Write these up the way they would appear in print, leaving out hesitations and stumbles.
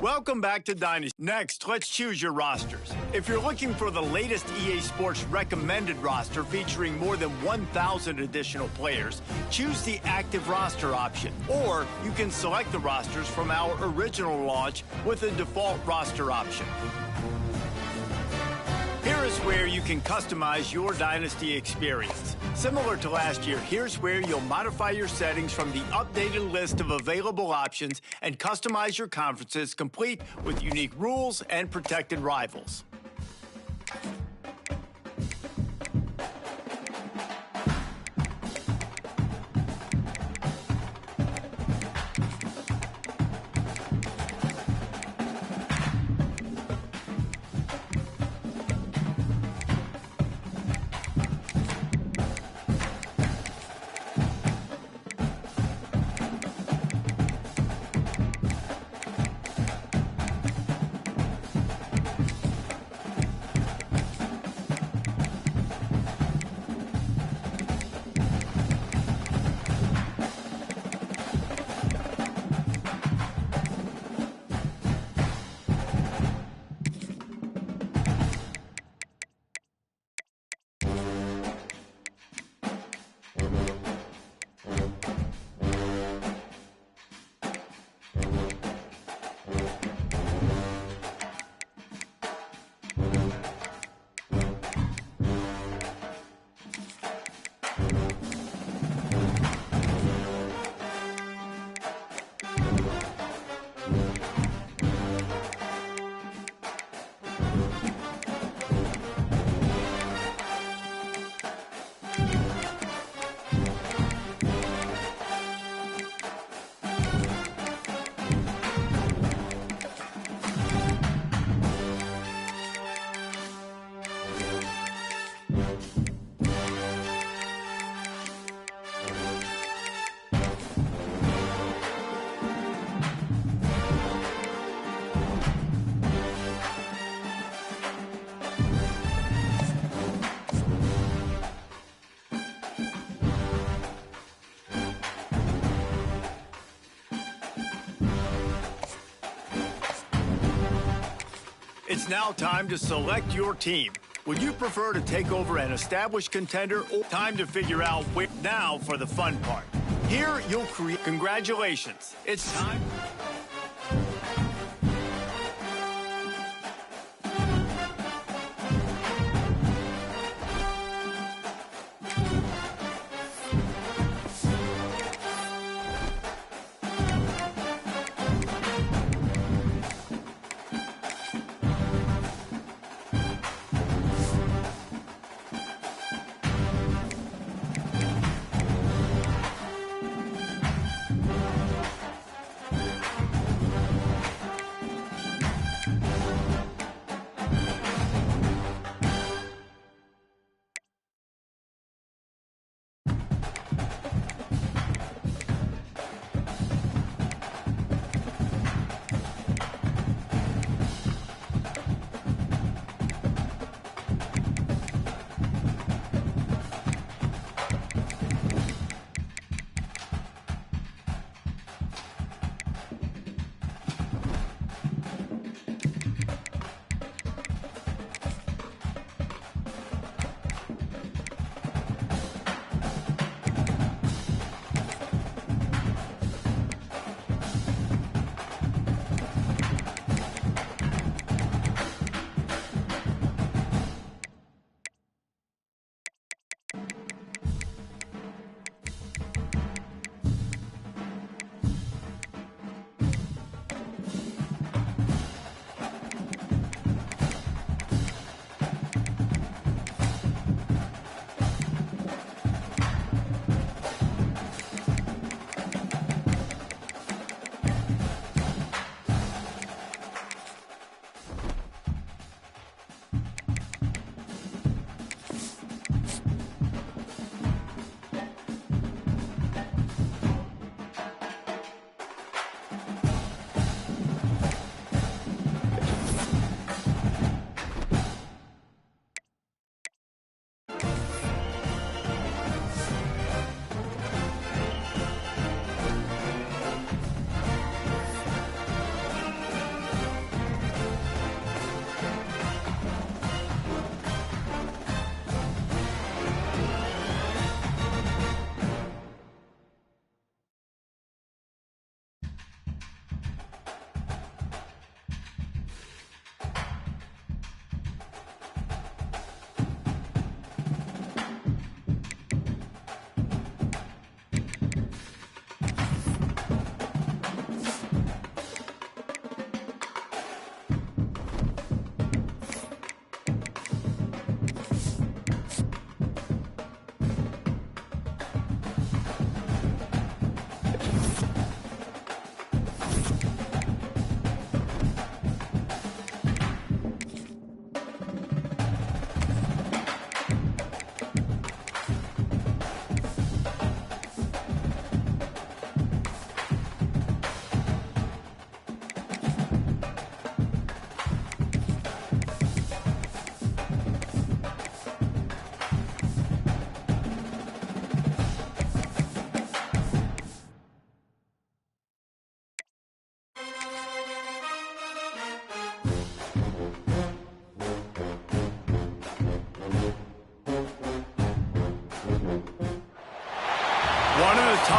Welcome back to Dynasty. Next, let's choose your rosters. If you're looking for the latest EA Sports recommended roster featuring more than 1,000 additional players, choose the active roster option. Or you can select the rosters from our original launch with the default roster option. Here is where you can customize your Dynasty experience. Similar to last year, here's where you'll modify your settings from the updated list of available options and customize your conferences complete with unique rules and protected rivals. It's now time to select your team. Would you prefer to take over an established contender or time to figure out where? Now for the fun part. Here you'll create. Congratulations. It's time.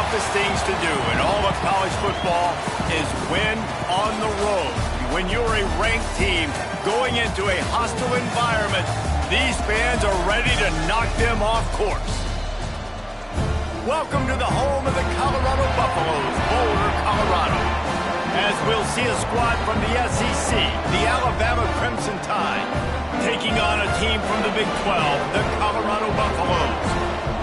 toughest things to do in all of college football is win on the road. When you're a ranked team going into a hostile environment, these fans are ready to knock them off course. Welcome to the home of the Colorado Buffaloes, Boulder, Colorado. As we'll see a squad from the SEC, the Alabama Crimson Tide, taking on a team from the Big 12, the Colorado Buffaloes.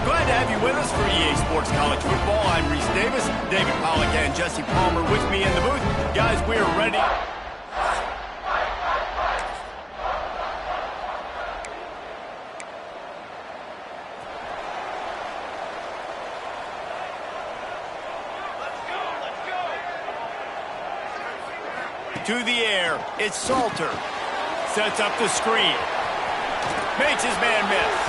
Glad to have you with us for EA Sports College Football. I'm Reese Davis, David Pollack and Jesse Palmer with me in the booth. Guys, we're ready. To the air, it's Salter. Sets up the screen. Makes his man miss.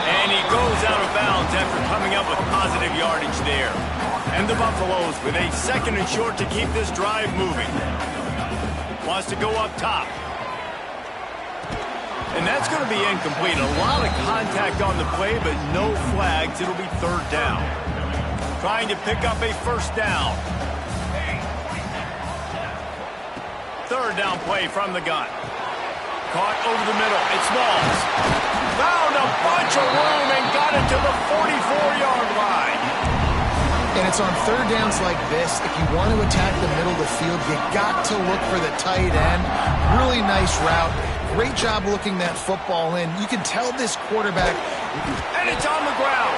And he goes out of bounds after coming up with positive yardage there. And the Buffaloes with a 2nd and short to keep this drive moving. Wants to go up top. And that's going to be incomplete. A lot of contact on the play, but no flags. It'll be 3rd down. Trying to pick up a 1st down. 3rd down play from the gun. Caught over the middle. It's Smalls. Found a bunch of room and got it to the 44-yard line. And it's on 3rd downs like this. If you want to attack the middle of the field, you got to look for the tight end. Really nice route. Great job looking that football in. You can tell this quarterback. And it's on the ground.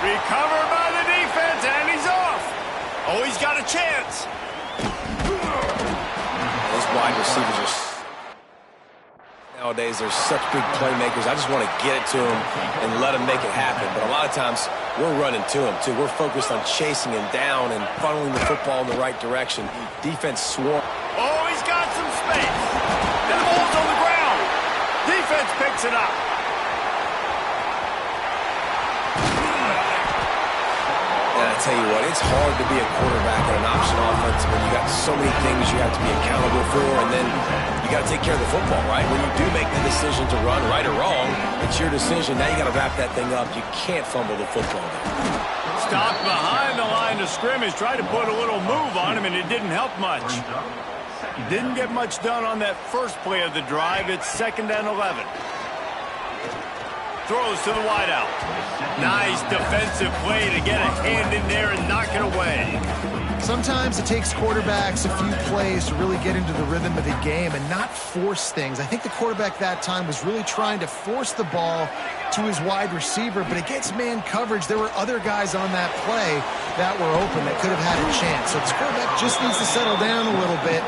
Recovered by the defense, and he's off. Oh, he's got a chance. Those wide receivers are nowadays, they're such big playmakers. I just want to get it to them and let them make it happen. But a lot of times, we're running to them, too. We're focused on chasing him down and funneling the football in the right direction. Defense swarm. Oh, he's got some space. And the ball's on the ground. Defense picks it up. And I tell you what, it's hard to be a quarterback in an option offense when you got so many things you have to be accountable for, and then you got to take care of the football, right? When you do make the decision to run, right or wrong, it's your decision. Now you got to wrap that thing up. You can't fumble the football there. Stopped behind the line of scrimmage, tried to put a little move on him, and it didn't help much. Didn't get much done on that first play of the drive. It's 2nd and 11. Throws to the wideout. Nice defensive play to get a hand in there and knock it away. Sometimes it takes quarterbacks a few plays to really get into the rhythm of the game and not force things. I think the quarterback that time was really trying to force the ball to his wide receiver, but against man coverage, there were other guys on that play that were open that could have had a chance. So this quarterback just needs to settle down a little bit.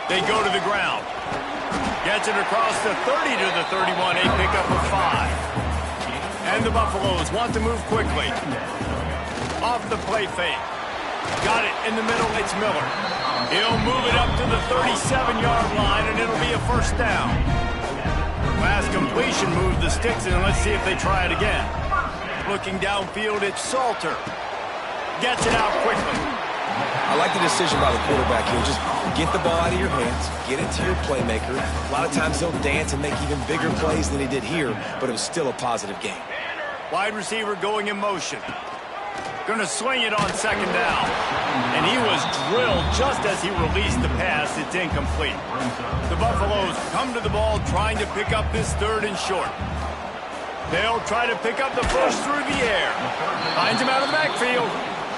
They go to the ground. Gets it across the 30 to the 31. A pickup of 5. And the Buffaloes want to move quickly. Off the play fake. Got it in the middle. It's Miller. He'll move it up to the 37-yard line, and it'll be a 1st down. Last completion moved the sticks in, and let's see if they try it again. Looking downfield, it's Salter. Gets it out quickly. I like the decision by the quarterback here. Just get the ball out of your hands, get it to your playmaker. A lot of times he'll dance and make even bigger plays than he did here, but it was still a positive game. Wide receiver going in motion. Going to swing it on 2nd down. And he was drilled just as he released the pass. It's incomplete. The Buffaloes come to the ball trying to pick up this 3rd and short. They'll try to pick up the first through the air. Finds him out of the backfield.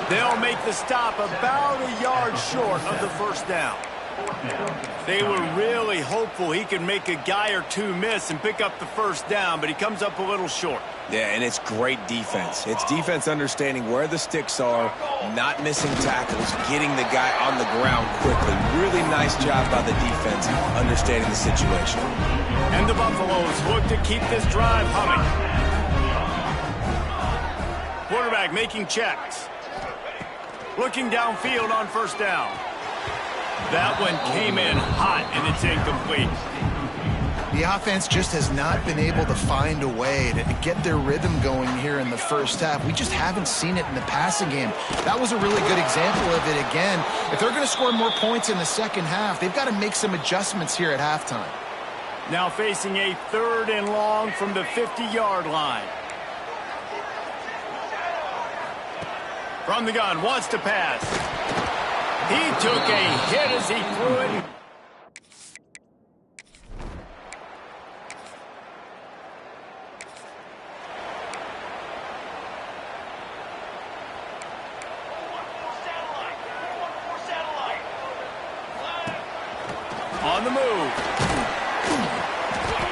They'll make the stop about a yard short of the 1st down. They were really hopeful he could make a guy or two miss and pick up the 1st down, but he comes up a little short. Yeah, and it's great defense. It's defense understanding where the sticks are, not missing tackles, getting the guy on the ground quickly. Really nice job by the defense understanding the situation. And the Buffaloes look to keep this drive humming. Quarterback making checks. Looking downfield on 1st down. That one came in hot, and it's incomplete. The offense just has not been able to find a way to get their rhythm going here in the first half. We just haven't seen it in the passing game. That was a really good example of it again. If they're going to score more points in the second half, they've got to make some adjustments here at halftime. Now facing a 3rd and long from the 50-yard line. From the gun, wants to pass. He took a hit as he threw it. On the move.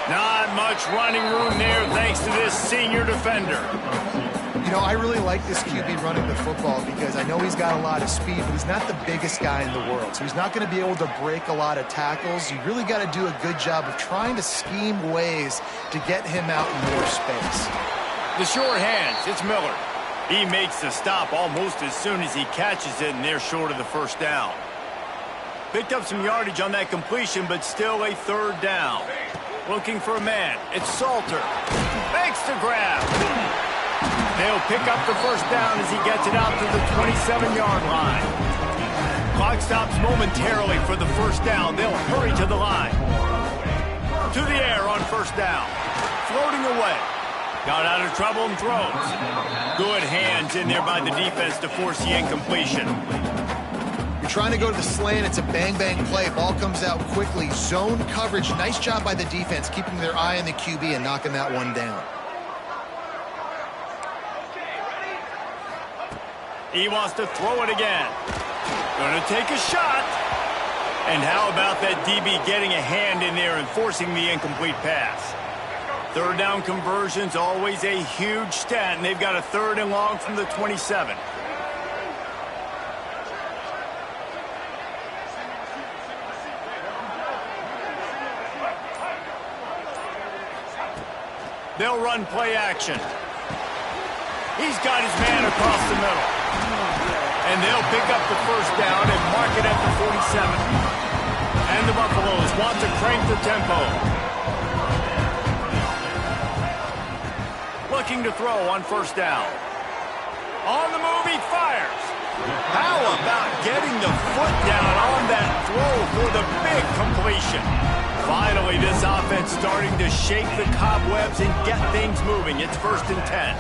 Not much running room there thanks to this senior defender. You know, I really like this QB running the football because I know he's got a lot of speed, but he's not the biggest guy in the world. So he's not going to be able to break a lot of tackles. You really got to do a good job of trying to scheme ways to get him out in more space. The short hands, it's Miller. He makes the stop almost as soon as he catches it, and they're short of the first down. Picked up some yardage on that completion, but still a 3rd down. Looking for a man. It's Salter. Makes the grab. They'll pick up the first down as he gets it out to the 27-yard line. Clock stops momentarily for the first down. They'll hurry to the line. To the air on first down. Floating away. Got out of trouble and throws. Good hands in there by the defense to force the incompletion. Trying to go to the slant. It's a bang-bang play. Ball comes out quickly. Zone coverage. Nice job by the defense, keeping their eye on the QB and knocking that one down. He wants to throw it again. Going to take a shot. And how about that DB getting a hand in there and forcing the incomplete pass? 3rd down conversion's always a huge stat, and they've got a 3rd and long from the 27. They'll run play action. He's got his man across the middle. And they'll pick up the first down and mark it at the 47. And the Buffaloes want to crank the tempo. Looking to throw on first down. On the move, he fires. How about getting the foot down on that throw for the big completion? Finally, this offense starting to shake the cobwebs and get things moving. It's 1st and 10.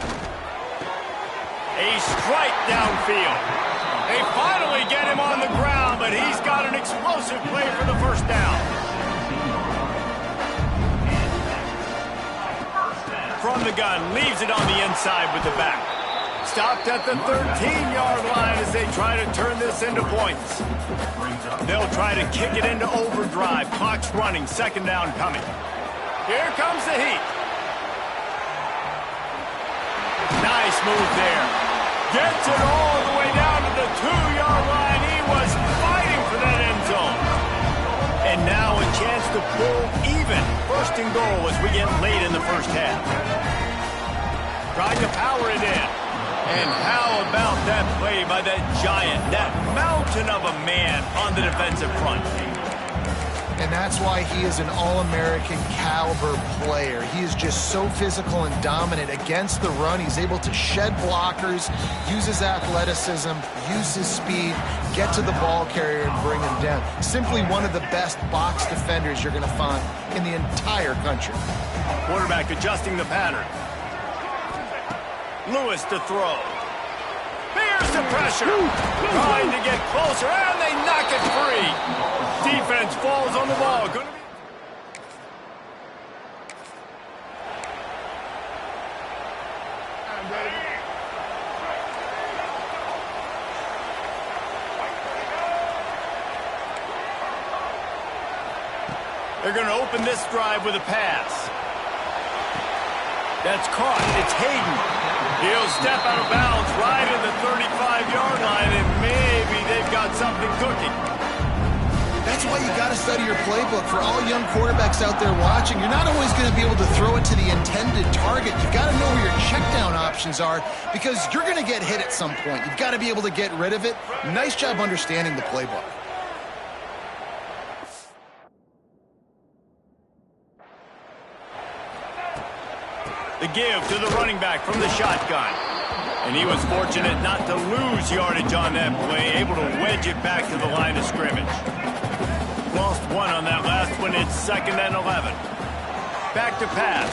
A strike downfield. They finally get him on the ground, but he's got an explosive play for the first down. From the gun, leaves it on the inside with the back. Stopped at the 13-yard line as they try to turn this into points. They'll try to kick it into overdrive. Clock's running. 2nd down coming. Here comes the heat. Nice move there. Gets it all the way down to the 2-yard line. He was fighting for that end zone. And now a chance to pull even. 1st and goal as we get late in the first half. Trying to power it in. And how about that play by that giant, that mountain of a man on the defensive front? And that's why he is an All-American caliber player. He is just so physical and dominant against the run. He's able to shed blockers, use his athleticism, use his speed, get to the ball carrier and bring him down. Simply one of the best box defenders you're going to find in the entire country. Quarterback adjusting the pattern. Lewis to throw. Here's the pressure. Trying to get closer, and they knock it free. Defense falls on the ball. They're going to open this drive with a pass. That's caught. It's Hayden. He'll step out of bounds right at the 35-yard line, and maybe they've got something cooking. That's why you got to study your playbook. For all young quarterbacks out there watching, you're not always going to be able to throw it to the intended target. You've got to know where your check down options are because you're going to get hit at some point. You've got to be able to get rid of it. Nice job understanding the playbook. The give to the running back from the shotgun. And he was fortunate not to lose yardage on that play, able to wedge it back to the line of scrimmage. Lost one on that last one. It's 2nd and 11. Back to pass.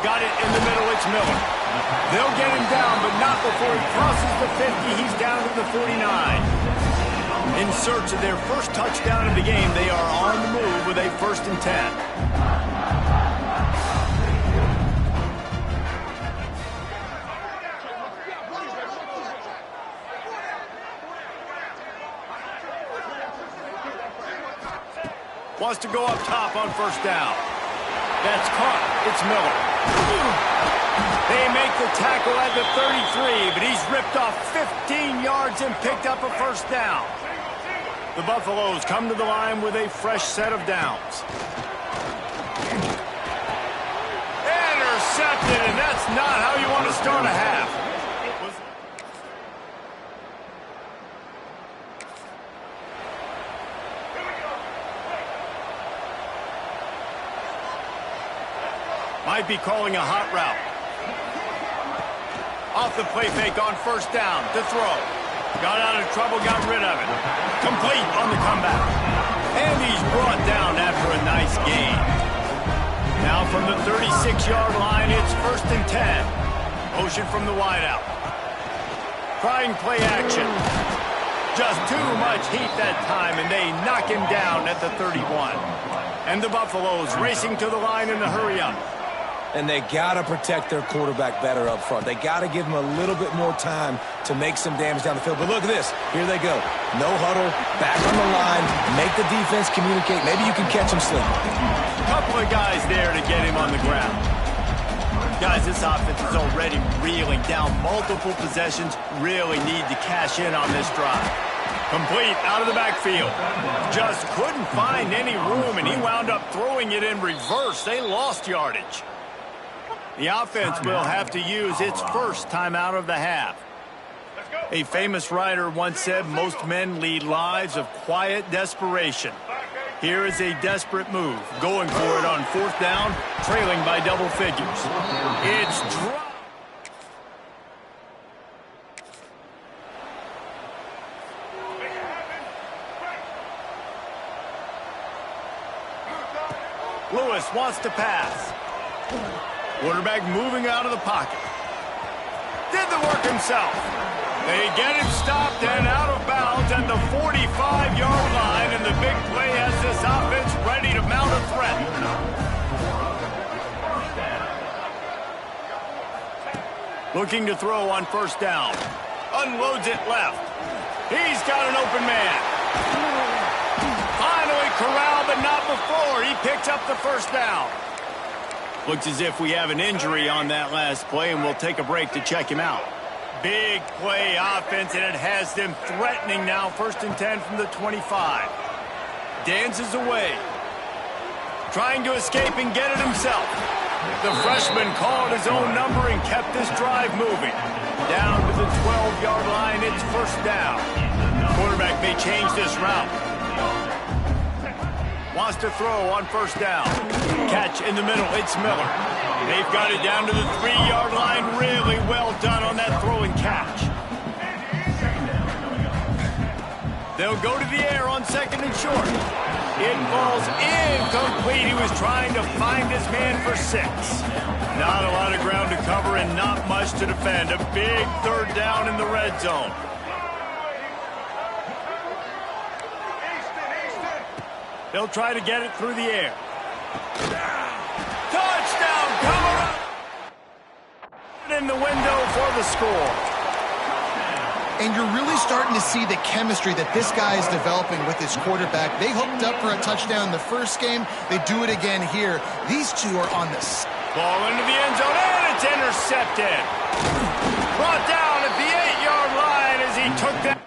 Got it in the middle. It's Miller. They'll get him down, but not before he crosses the 50. He's down to the 49. In search of their first touchdown of the game, they are on the move with a 1st and 10. Wants to go up top on 1st down. That's caught. It's Miller. They make the tackle at the 33, but he's ripped off 15 yards and picked up a 1st down. The Buffaloes come to the line with a fresh set of downs. Intercepted, and that's not how you want to start a half. Might be calling a hot route. Off the play fake on 1st down to throw. Got out of trouble, got rid of it. Complete on the comeback. And he's brought down after a nice gain. Now from the 36-yard line, it's 1st and 10. Motion from the wideout. Trying play action. Just too much heat that time, and they knock him down at the 31. And the Buffaloes racing to the line in a hurry-up. And they got to protect their quarterback better up front. They got to give him a little bit more time to make some damage down the field. But look at this. Here they go. No huddle, back on the line, make the defense communicate. Maybe you can catch him slipping. A couple of guys there to get him on the ground. Guys, this offense is already reeling down multiple possessions. Really need to cash in on this drive. Complete out of the backfield. Just couldn't find any room, and he wound up throwing it in reverse. They lost yardage. The offense will have to use its first timeout of the half. A famous writer once said, most men lead lives of quiet desperation. Here is a desperate move, going for it on 4th down, trailing by double figures. It's dropped. Lewis wants to pass. Quarterback moving out of the pocket. Did the work himself. They get him stopped and out of bounds at the 45-yard line, and the big play has this offense ready to mount a threat. Looking to throw on 1st down. Unloads it left. He's got an open man. Finally corralled, but not before. He picks up the 1st down. Looks as if we have an injury on that last play, and we'll take a break to check him out. Big play offense, and it has them threatening now. 1st and 10 from the 25. Dances away. Trying to escape and get it himself. The freshman called his own number and kept this drive moving. Down to the 12-yard line, it's 1st down. Quarterback may change this route. Wants to throw on 1st down. Catch in the middle. It's Miller. They've got it down to the 3-yard line. Really well done on that throw and catch. They'll go to the air on 2nd and short. It falls incomplete. He was trying to find his man for 6. Not a lot of ground to cover and not much to defend. A big 3rd down in the red zone. They'll try to get it through the air. Touchdown, Colorado! In the window for the score. And you're really starting to see the chemistry that this guy is developing with his quarterback. They hooked up for a touchdown in the first game. They do it again here. These two are on the... Ball into the end zone, and it's intercepted. Brought down at the 8-yard line as he took that.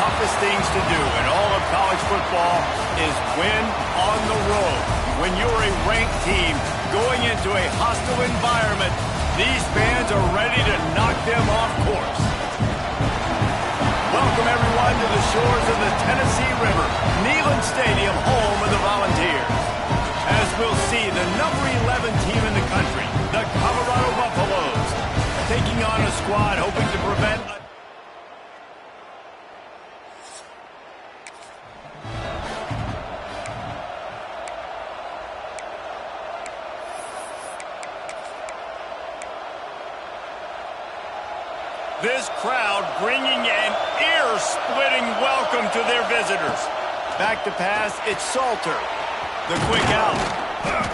toughest things to do in all of college football is win on the road. When you're a ranked team going into a hostile environment, these fans are ready to knock them off course. Welcome, everyone, to the shores of the Tennessee River, Neyland Stadium, home of the Volunteers. As we'll see, the number 11 team in the country, the Colorado Buffaloes, taking on a squad hoping to prevent this crowd bringing an ear-splitting welcome to their visitors. Back to pass, it's Salter. The quick out.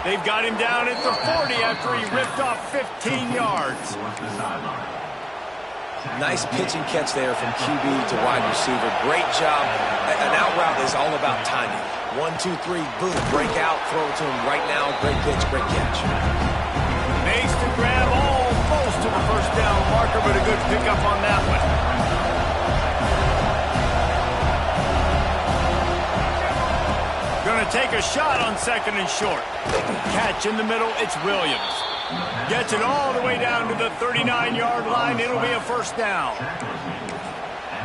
They've got him down at the 40 after he ripped off 15 yards. Nice pitch and catch there from QB to wide receiver. Great job. An out route is all about timing. 1, 2, 3, boom, break out, throw it to him right now. Great pitch, great catch. Makes the grab almost to the first down marker, but a good pickup on that one. Going to take a shot on second and short. Catch in the middle, it's Williams. Gets it all the way down to the 39-yard line. It'll be a first down.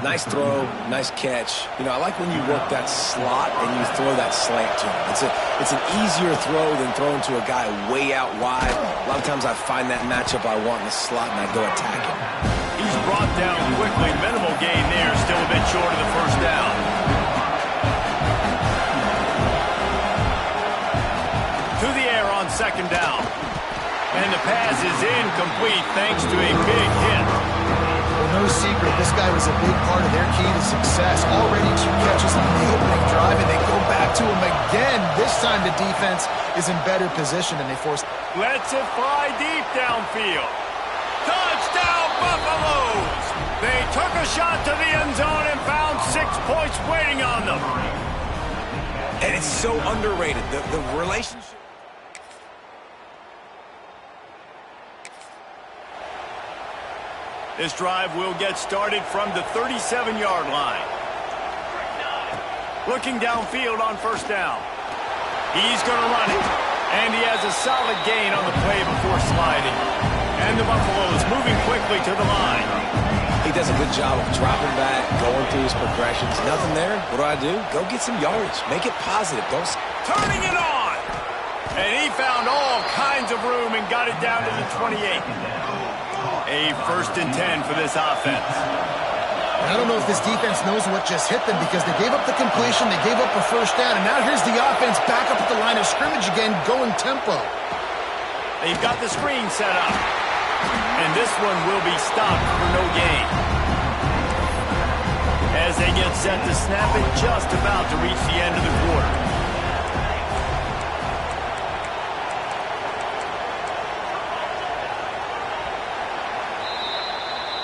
Nice throw, nice catch. You know, I like when you work that slot and you throw that slant to him. It's an easier throw than throwing to a guy way out wide. A lot of times I find that matchup I want in the slot and I go attack him. He's brought down quickly. Minimal gain there, still a bit short of the first down. To the air on second down. And the pass is incomplete thanks to a big hit. Well, no secret, this guy was a big part of their key to success. Already 2 catches on the opening drive, and they go back to him again. This time the defense is in better position, and they force... Lets it fly deep downfield. Touchdown, Buffaloes! They took a shot to the end zone and found 6 points waiting on them. And it's so underrated, the relationship. This drive will get started from the 37-yard line. Looking downfield on first down. He's going to run it. And he has a solid gain on the play before sliding. And the Buffaloes moving quickly to the line. He does a good job of dropping back, going through his progressions. Nothing there. What do? Go get some yardage. Make it positive. Don't... Turning it on! And he found all kinds of room and got it down to the 28. A 1st and 10 for this offense. I don't know if this defense knows what just hit them because they gave up the completion, they gave up a first down, and now here's the offense back up at the line of scrimmage again, going tempo. They've got the screen set up. And this one will be stopped for no gain. As they get set to snap it, just about to reach the end of the quarter.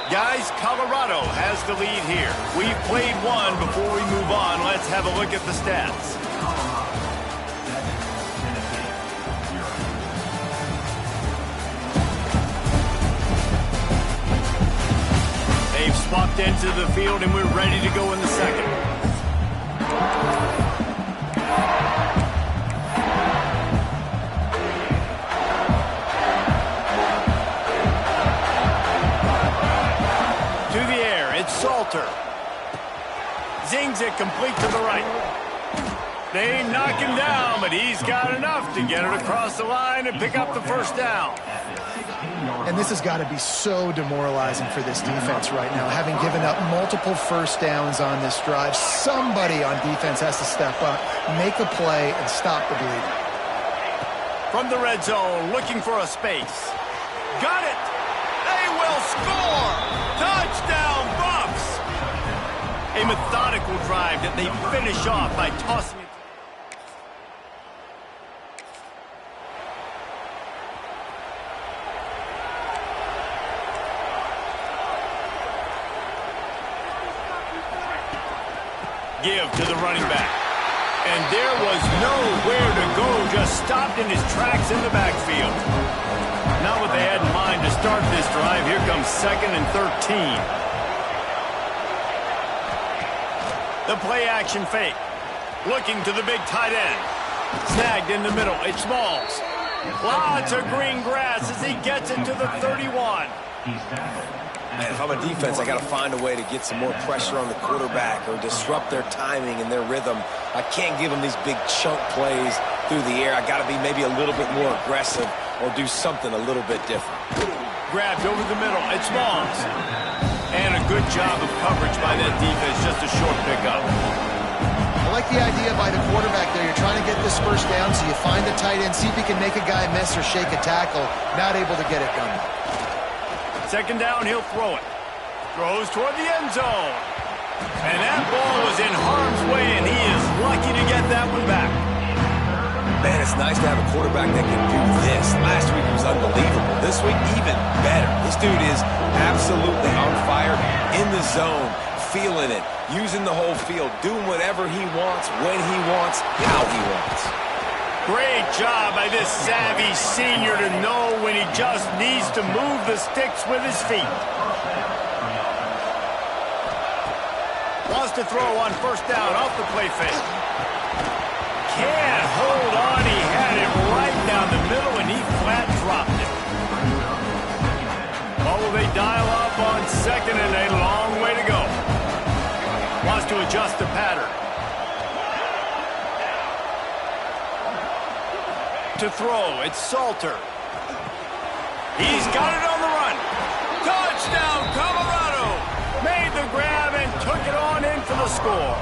Guys, Colorado has the lead here. We've played one before we move on. Let's have a look at the stats. They've swapped into the field, and we're ready to go in the second. Salter. Zings it complete to the right. They knock him down, but he's got enough to get it across the line and pick up the first down. And this has got to be so demoralizing for this defense right now, having given up multiple first downs on this drive. Somebody on defense has to step up, make a play, and stop the bleeding. From the red zone, looking for a space. Got it! They will score! Touchdown, Buffs! A methodical drive that they finish off by tossing it. Give to the running back. And there was nowhere to go, just stopped in his tracks in the backfield. Not what they had in mind to start this drive. Here comes 2nd and 13. The play action fake. Looking to the big tight end. Snagged in the middle. It's Smalls. Lots of green grass as he gets it to the 31. Man, if I'm a defense, I got to find a way to get some more pressure on the quarterback or disrupt their timing and their rhythm. I can't give them these big chunk plays through the air. I got to be maybe a little bit more aggressive or do something a little bit different. Grabbed over the middle. It's Smalls. And a good job of coverage by that defense. Just a short pickup. I like the idea by the quarterback there. You're trying to get this first down, so you find the tight end, see if he can make a guy miss or shake a tackle. Not able to get it done. Second down, he'll throw it. Throws toward the end zone. And that ball was in harm's way, and he is lucky to get that one back. Man, it's nice to have a quarterback that can do this. Last week was unbelievable. This week, even better. This dude is absolutely on fire, in the zone, feeling it, using the whole field, doing whatever he wants, when he wants, how he wants. Great job by this savvy senior to know when he just needs to move the sticks with his feet. Wants to throw on first down off the play fake. Can't hold on. He had it right down the middle, and he flat dropped it. What will they dial up on second, and a long way to go. Wants to adjust the pattern. To throw, it's Salter. He's got it on the run. Touchdown, Colorado! Made the grab and took it on in for the score.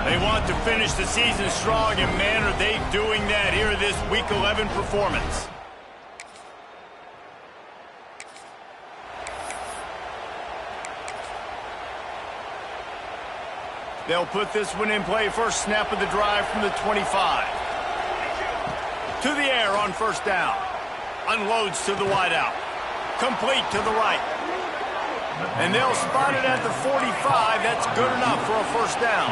They want to finish the season strong, and man, are they doing that here this Week 11 performance. They'll put this one in play. First snap of the drive from the 25. To the air on first down. Unloads to the wideout. Complete to the right. And they'll spot it at the 45. That's good enough for a first down.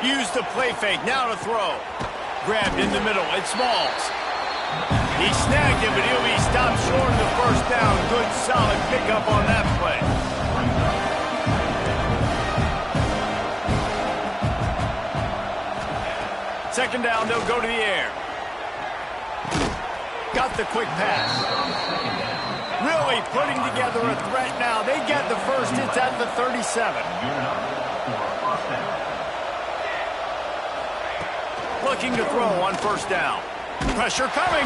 Use the play fake. Now to throw. Grabbed in the middle. It's Smalls. He snagged him, but he'll be stopped short of the first down. Good, solid pickup on that play. Second down, they'll go to the air. Got the quick pass. Really putting together a threat now. They get the first. It's at the 37. Looking to throw on first down. Pressure coming.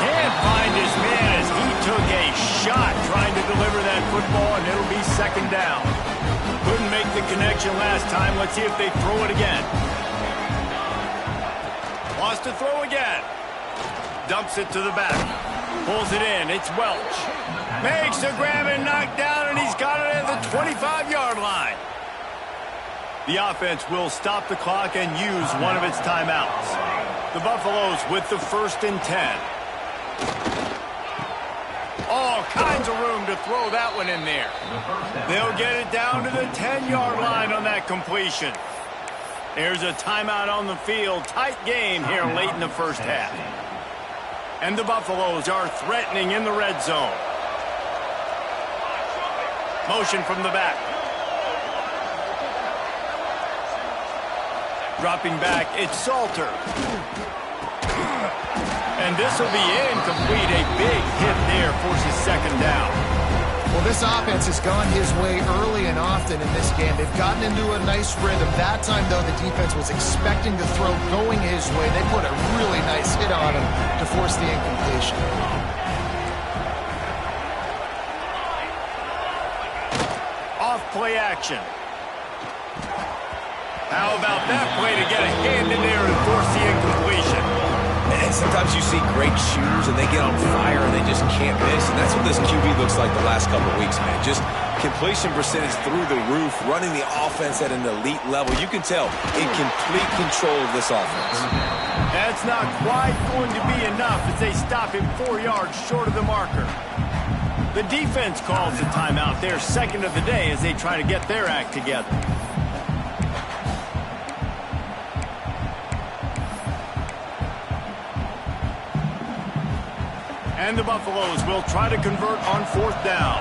Can't find his man as he took a shot trying to deliver that football, and it'll be second down. Couldn't make the connection last time. Let's see if they throw it again. Wants to throw again. Dumps it to the back. Pulls it in. It's Welch. Makes a grab and knocked down, and he's got it at the 25-yard line. The offense will stop the clock and use one of its timeouts. The Buffaloes with the 1st and 10. All kinds of room to throw that one in there. They'll get it down to the 10-yard line on that completion. There's a timeout on the field. Tight game here late in the first half. And the Buffaloes are threatening in the red zone. Motion from the back. Dropping back, it's Salter. And this will be incomplete. A big hit there forces second down. Well, this offense has gone his way early and often in this game. They've gotten into a nice rhythm. That time, though, the defense was expecting the throw going his way. They put a really nice hit on him to force the incompletion. Off play action. How about that play to get a hand in there and force the incompletion? And sometimes you see great shoes and they get on fire and they just can't miss. And that's what this QB looks like the last couple of weeks, man. Just completion percentage through the roof, running the offense at an elite level. You can tell in complete control of this offense. That's not quite going to be enough as they stop him 4 yards short of the marker. The defense calls the timeout, their second of the day, as they try to get their act together. And the Buffaloes will try to convert on 4th down.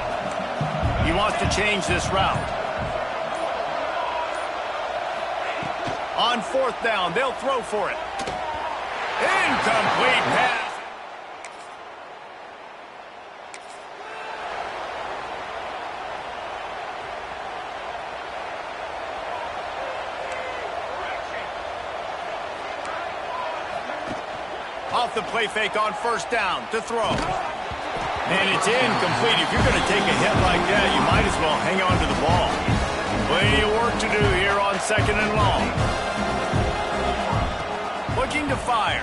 He wants to change this route. On 4th down, they'll throw for it. Incomplete pass. Off the play fake on 1st down to throw. And it's incomplete. If you're going to take a hit like that, you might as well hang on to the ball. Plenty of work to do here on 2nd and long. Looking to fire.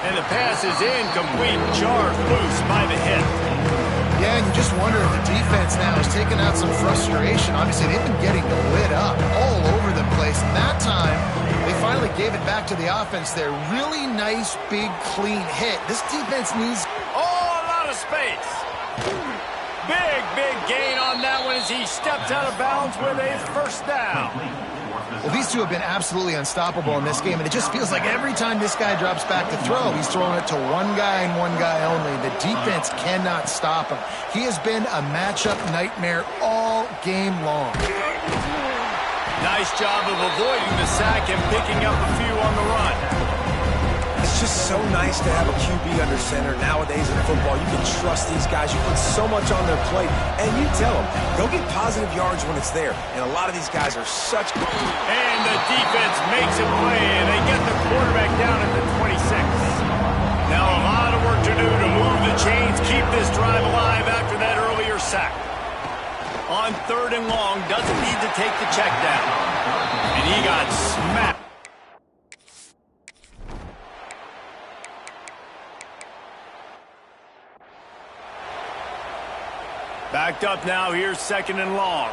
And the pass is incomplete. Jarred loose by the hit. Yeah, and you just wonder if the defense now is taking out some frustration. Obviously, they've been getting lit up all over the place. And that time, they finally gave it back to the offense there. Really nice, big, clean hit. This defense needs... Oh, a lot of space. Big gain on that one as he steps out of bounds with a 1st down. Well, these two have been absolutely unstoppable in this game, and it just feels like every time this guy drops back to throw, he's throwing it to one guy and one guy only. The defense cannot stop him. He has been a matchup nightmare all game long. Nice job of avoiding the sack and picking up a few on the run. It's just so nice to have a QB under center. Nowadays in football, you can trust these guys. You put so much on their plate, and you tell them, go get positive yards when it's there. And a lot of these guys are such... And the defense makes a play, and they get the quarterback down at the 26. Now a lot of work to do to move the chains, keep this drive alive after that earlier sack. On 3rd and long, doesn't need to take the check down. And he got smacked. Backed up now, here's 2nd and long.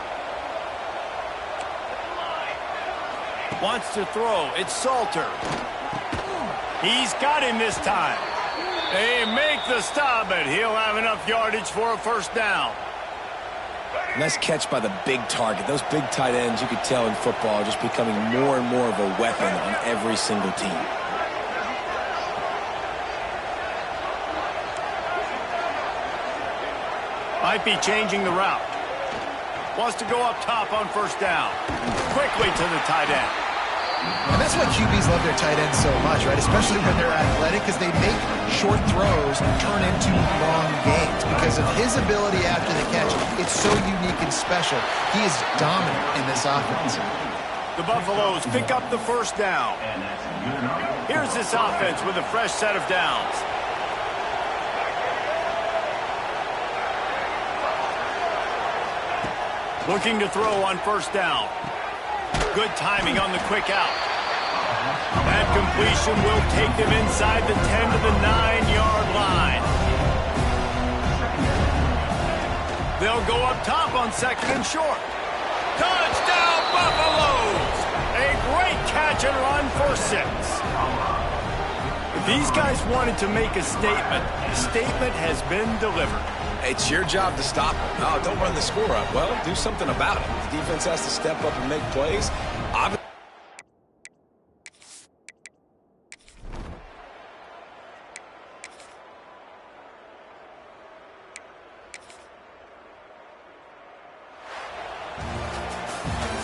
Wants to throw, it's Salter. He's got him this time. They make the stop, but he'll have enough yardage for a 1st down. Nice catch by the big target. Those big tight ends, you could tell in football, are just becoming more and more of a weapon on every single team. Might be changing the route. Wants to go up top on 1st down. Quickly to the tight end. And that's why QBs love their tight ends so much, right? Especially when they're athletic, because they make short throws turn into long gains. Because of his ability after the catch, it's so unique and special. He is dominant in this offense. The Buffaloes pick up the 1st down. Here's this offense with a fresh set of downs. Looking to throw on 1st down. Good timing on the quick out. That completion will take them inside the 10 to the 9-yard line. They'll go up top on 2nd and short. Touchdown, Buffaloes! A great catch and run for 6. If these guys wanted to make a statement, the statement has been delivered. It's your job to stop them. Oh, don't run the score up. Well, do something about it. The defense has to step up and make plays.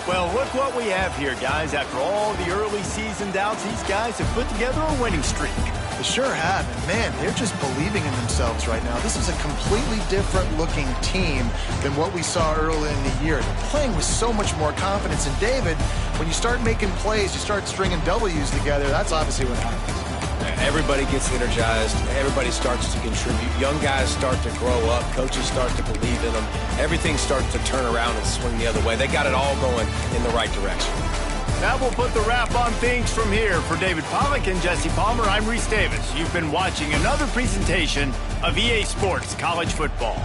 Well, look what we have here, guys. After all the early season doubts, these guys have put together a winning streak. They sure have. And man, they're just believing in themselves right now. This is a completely different looking team than what we saw early in the year. They're playing with so much more confidence. And David, when you start making plays, you start stringing W's together, that's obviously what happens. Everybody gets energized. Everybody starts to contribute. Young guys start to grow up. Coaches start to believe in them. Everything starts to turn around and swing the other way. They got it all going in the right direction. That will put the wrap on things from here. For David Pollack and Jesse Palmer, I'm Reese Davis. You've been watching another presentation of EA Sports College Football.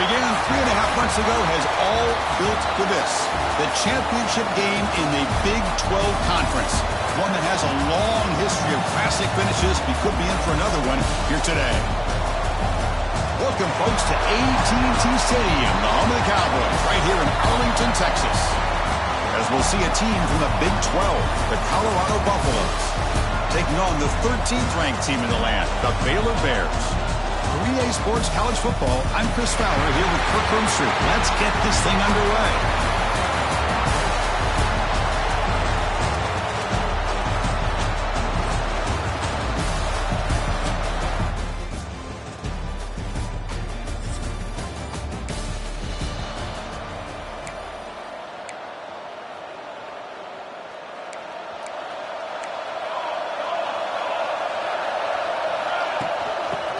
began 3.5 months ago has all built to this. The championship game in the Big 12 Conference. One that has a long history of classic finishes. We could be in for another one here today. Welcome, folks, to AT&T Stadium, the home of the Cowboys, right here in Arlington, Texas. As we'll see a team from the Big 12, the Colorado Buffaloes, taking on the 13th ranked team in the land, the Baylor Bears. For EA Sports College Football, I'm Chris Fowler here with Kirk Hermstrup. Let's get this thing underway.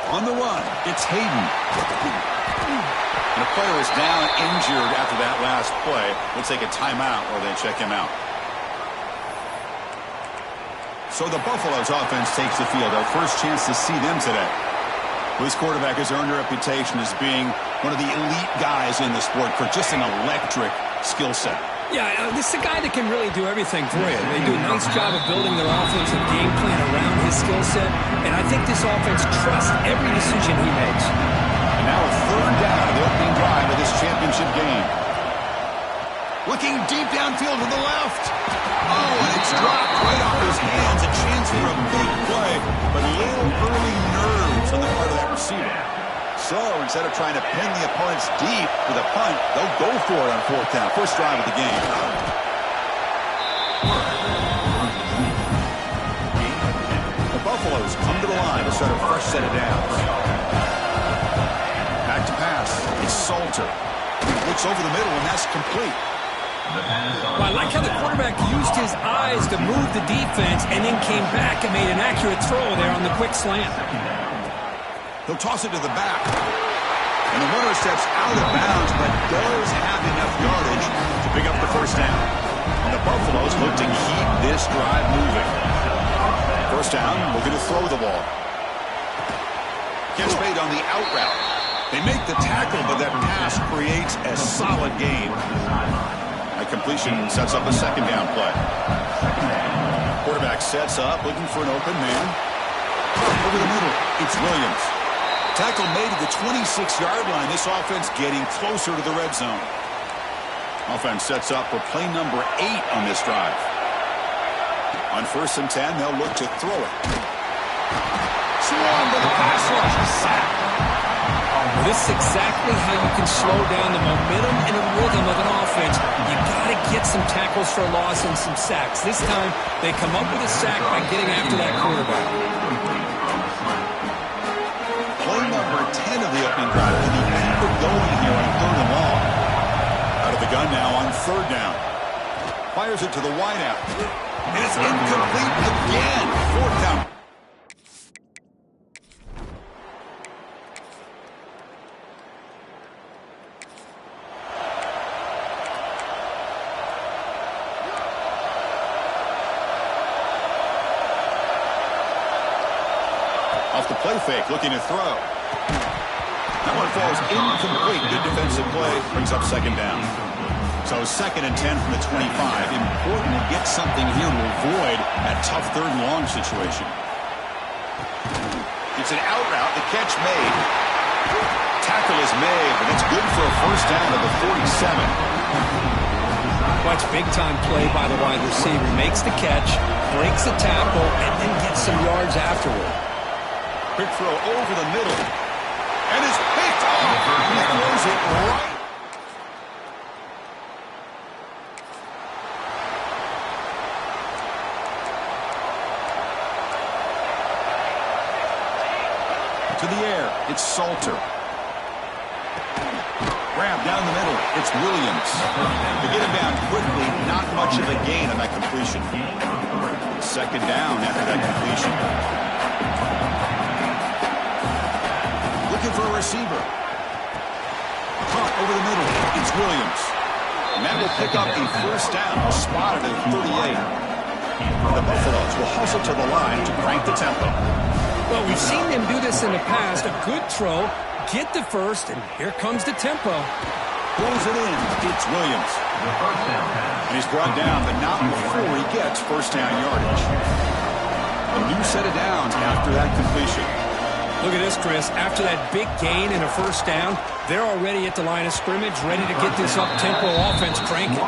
On the run, it's Hayden. And a player is down injured after that last play. We'll take a timeout or they check him out. So the Buffaloes offense takes the field. Our first chance to see them today. This quarterback has earned a reputation as being one of the elite guys in the sport for just an electric skill set. Yeah, this is a guy that can really do everything for you. They do a nice job of building their offensive game plan around his skill set, and I think this offense trusts every decision he makes. And now a third down of the opening drive of this championship game. Looking deep downfield to the left. Oh, and it's dropped right off his hands. A chance for a big play, but a little early nerves on the part of that receiver. So instead of trying to pin the opponents deep with a punt, they'll go for it on fourth down. First drive of the game. The Buffaloes come to the line to start a fresh set of downs. Back to pass. It's Salter. Looks over the middle, and that's complete. Well, I like how the quarterback used his eyes to move the defense and then came back and made an accurate throw there on the quick slant. He'll toss it to the back. And the runner steps out of bounds, but does have enough yardage to pick up the first down. And the Buffaloes look to keep this drive moving. First down, looking to throw the ball. Catch made on the out route. They make the tackle, but that pass creates a solid gain. A completion sets up a second down play. Quarterback sets up, looking for an open man. Over the middle, it's Williams. Tackle made at the 26-yard line. This offense getting closer to the red zone. Offense sets up for play number 8 on this drive. On 1st and 10, they'll look to throw it. Swarmed by the pass rush. Sack. This is exactly how you can slow down the momentum and the rhythm of an offense. You got to get some tackles for a loss and some sacks. This time, they come up with a sack by getting after that quarterback. Play number 10 of the opening drive. Can he keep it going here on 3rd and long? Out of the gun now on 3rd down. Fires it to the wideout. And it's incomplete again. 4th down. Off the play fake, looking to throw. That one falls incomplete. Good defensive play, brings up 2nd down. So 2nd and 10 from the 25. Important to get something here to avoid that tough 3rd and long situation. It's an out route, the catch made. Tackle is made, but it's good for a first down of the 47. Watch big-time play by the wide receiver. Makes the catch, breaks the tackle, and then gets some yards afterward. Quick throw over the middle. And it's picked off. He throws it right. To the air. It's Salter. Grab down the middle. It's Williams. To get him down quickly, not much of a gain on that completion. 2nd down after that completion. Looking for a receiver. Caught over the middle. It's Williams. And that will pick up a first down. Spotted at 38. The Buffaloes will hustle to the line to crank the tempo. Well, we've seen them do this in the past. A good throw, get the first, and here comes the tempo. Pulls it in. It's Williams. And he's brought down, but not before he gets first down yardage. A new set of downs after that completion. Look at this, Chris. After that big gain and a first down, they're already at the line of scrimmage, ready to get this up-tempo offense cranking.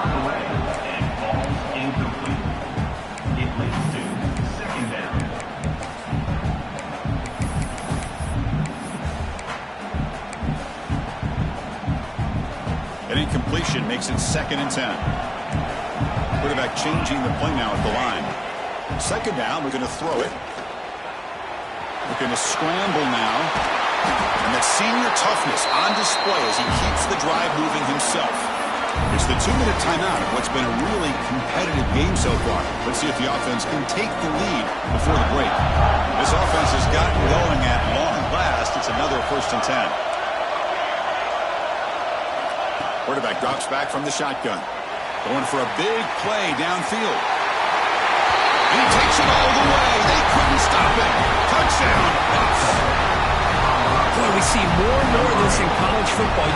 An incompletion makes it 2nd and 10. Quarterback changing the play now at the line. 2nd down, we're going to throw it. Looking to scramble now. And that senior toughness on display as he keeps the drive moving himself. It's the 2-minute timeout of what's been a really competitive game so far. Let's see if the offense can take the lead before the break. This offense has gotten going at long last. It's another 1st and 10. Quarterback drops back from the shotgun. Going for a big play downfield. And he takes it all the way. They couldn't stop it. Touchdown, Bucks. Boy, we see more and more of this in college football.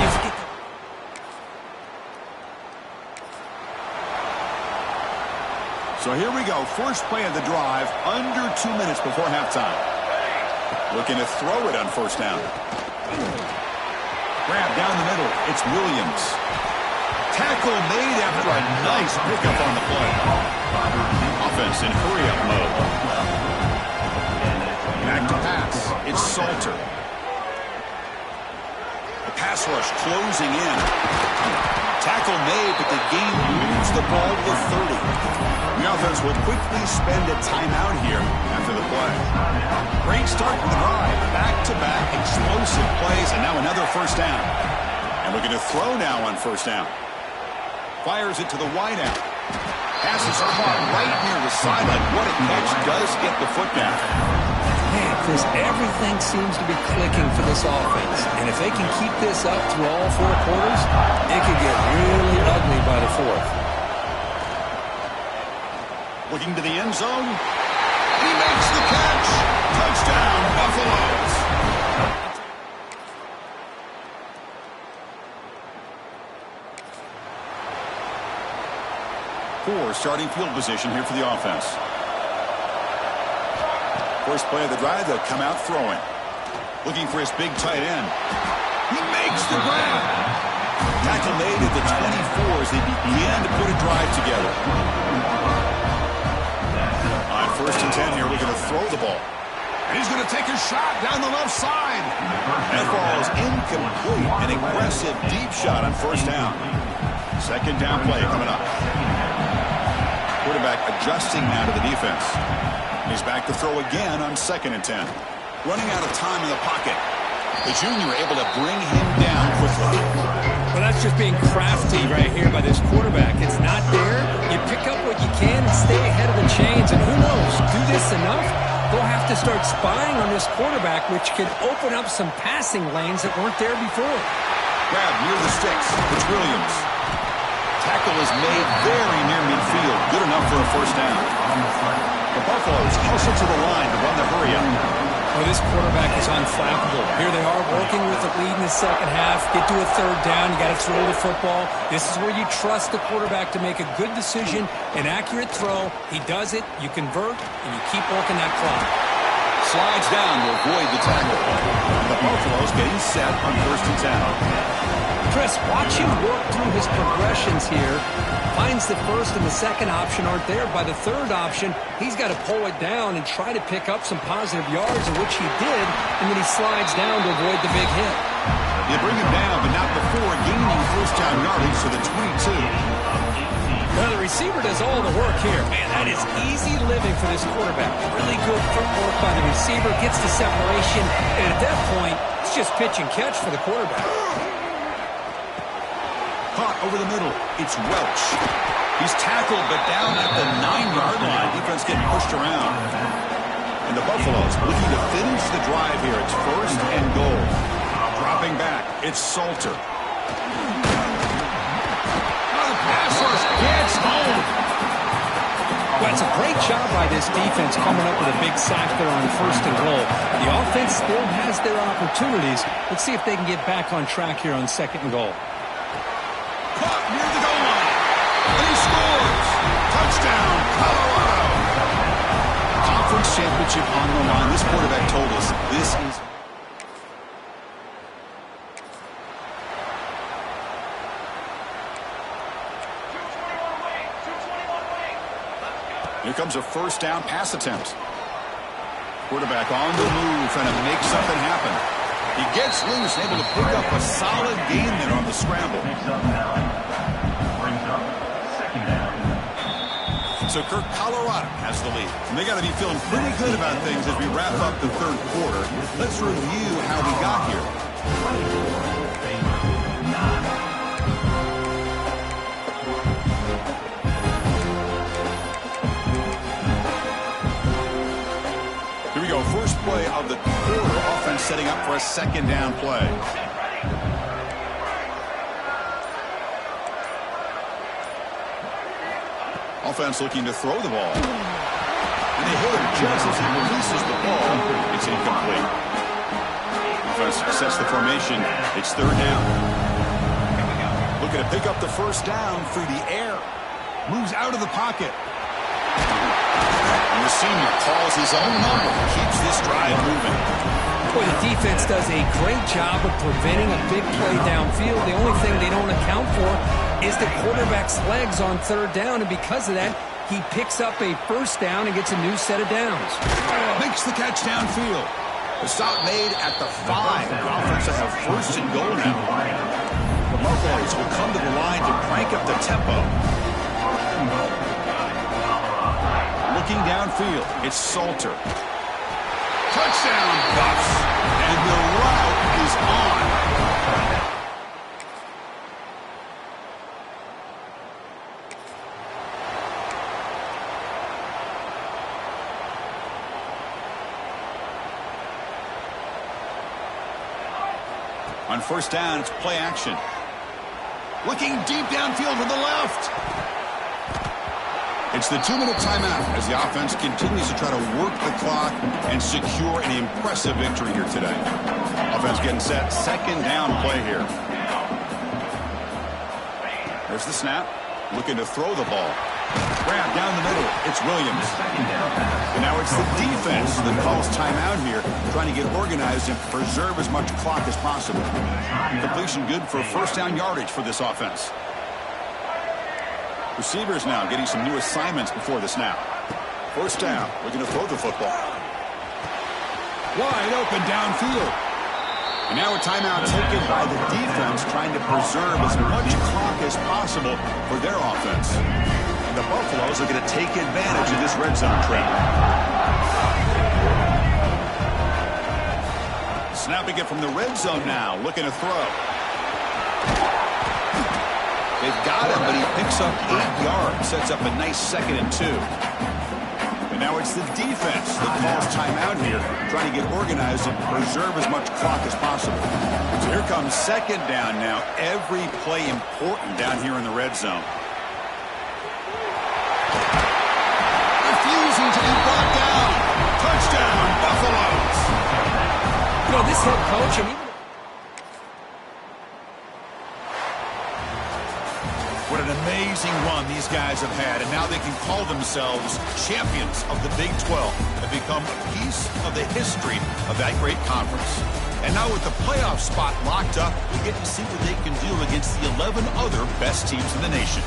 So here we go. First play of the drive. Under 2 minutes before halftime. Looking to throw it on first down. Grab down the middle. It's Williams. Tackle made after a nice pickup on the play. Offense in hurry-up mode. Back to pass. It's Salter. The pass rush closing in. Tackle made, but the game moves the ball to the 30. The offense will quickly spend a timeout here after the play. Great start to the drive. Back-to-back explosive plays, and now another first down. And looking to throw now on first down. Fires it to the wideout. Passes caught right near the sideline. What a catch. Does get the foot down. Man, Chris, everything seems to be clicking for this offense. And if they can keep this up through all 4 quarters, it could get really ugly by the 4th. Looking to the end zone. He makes the catch. Touchdown, Buffaloes. Poor starting field position here for the offense. First play of the drive, they'll come out throwing. Looking for his big tight end. He makes the grab. Tackle made at the 24 as they began to put a drive together. On 1st and 10 here, we're going to throw the ball. And he's going to take a shot down the left side. That ball is incomplete. An aggressive deep shot on first down. 2nd down play coming up. Quarterback adjusting now to the defense. He's back to throw again on 2nd and 10. Running out of time in the pocket. The junior able to bring him down quickly. Well, that's just being crafty right here by this quarterback. It's not there. You pick up what you can and stay ahead of the chains. And who knows, do this enough, they'll have to start spying on this quarterback, which could open up some passing lanes that weren't there before. Grab near the sticks. It's Williams. Tackle is made very near midfield. Good enough for a first down. The Buffaloes hustle to the line to run the hurry-up. Well, this quarterback is unflappable. Here they are working with the lead in the 2nd half. Get to a 3rd down. You got to throw the football. This is where you trust the quarterback to make a good decision, an accurate throw. He does it. You convert, and you keep working that clock. Slides down to avoid the tackle. The Buffaloes getting set on 1st and 10. Chris, watch him work through his progressions here. Finds the 1st and the 2nd option aren't there. By the 3rd option, he's got to pull it down and try to pick up some positive yards, of which he did, and then he slides down to avoid the big hit. You bring him down, but not before gaining first down yardage to the 22. Well, the receiver does all the work here. Man, that is easy living for this quarterback. Really good footwork by the receiver, gets the separation, and at that point, it's just pitch and catch for the quarterback. Caught over the middle. It's Welch. He's tackled, but down at the 9-yard line. Defense getting pushed around. And the Buffaloes looking to finish the drive here. It's 1st and goal. Dropping back. It's Salter. Now the pass rush gets home. Well, it's a great job by this defense coming up with a big sack there on 1st and goal. The offense still has their opportunities. Let's see if they can get back on track here on 2nd and goal. Caught near the goal line. And he scores. Touchdown, Colorado. Conference championship on the line. This quarterback told us this is... Here comes a 1st down pass attempt. Quarterback on the move, trying to make something happen. He gets loose, able to pick up a solid gain there on the scramble. So Colorado has the lead. And they got to be feeling pretty good about things as we wrap up the 3rd quarter. Let's review how we got here. Here we go, first play of the quarter. Offense setting up for a 2nd down play. Offense looking to throw the ball. And they hit him just as he releases the ball. It's incomplete. Offense sets the formation. It's 3rd down. Looking to pick up the 1st down through the air. Moves out of the pocket. And the senior calls his own number. Keeps this drive moving. Boy, the defense does a great job of preventing a big play downfield. The only thing they don't account for is the quarterback's legs on 3rd down, and because of that, he picks up a 1st down and gets a new set of downs. Makes the catch downfield. The stop made at the 5. The offense will have 1st and goal now. The Buffaloes will come to the line to crank up the tempo. Looking downfield, it's Salter. Touchdown, Buffs! And the route is on. On 1st down, it's play action. Looking deep downfield to the left. It's the 2-minute timeout as the offense continues to try to work the clock and secure an impressive victory here today. Offense getting set. 2nd down play here. There's the snap. Looking to throw the ball. Grab down the middle. It's Williams. And now it's the defense that calls timeout here, trying to get organized and preserve as much clock as possible. Completion good for 1st down yardage for this offense. Receivers now getting some new assignments before the snap. 1st down, looking to throw the football. Wide open downfield. And now a timeout taken by the defense, trying to preserve as much clock as possible for their offense. And the Buffaloes are going to take advantage of this red zone trap. Snapping it from the red zone now, looking to throw. They've got him, but he picks up 8 yards, sets up a nice 2nd and 2. And now it's the defense that calls timeout here, trying to get organized and preserve as much clock as possible. So here comes 2nd down now. Every play important down here in the red zone. Refusing to be brought down. Touchdown, Buffaloes. You know, this head coach, and even what an amazing run these guys have had, and now they can call themselves champions of the Big 12 and become a piece of the history of that great conference. And now with the playoff spot locked up, we get to see what they can do against the 11 other best teams in the nation.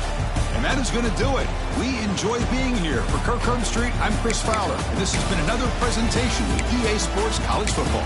And that is going to do it. We enjoy being here. For Kirk Street, I'm Chris Fowler, and this has been another presentation of EA Sports College Football.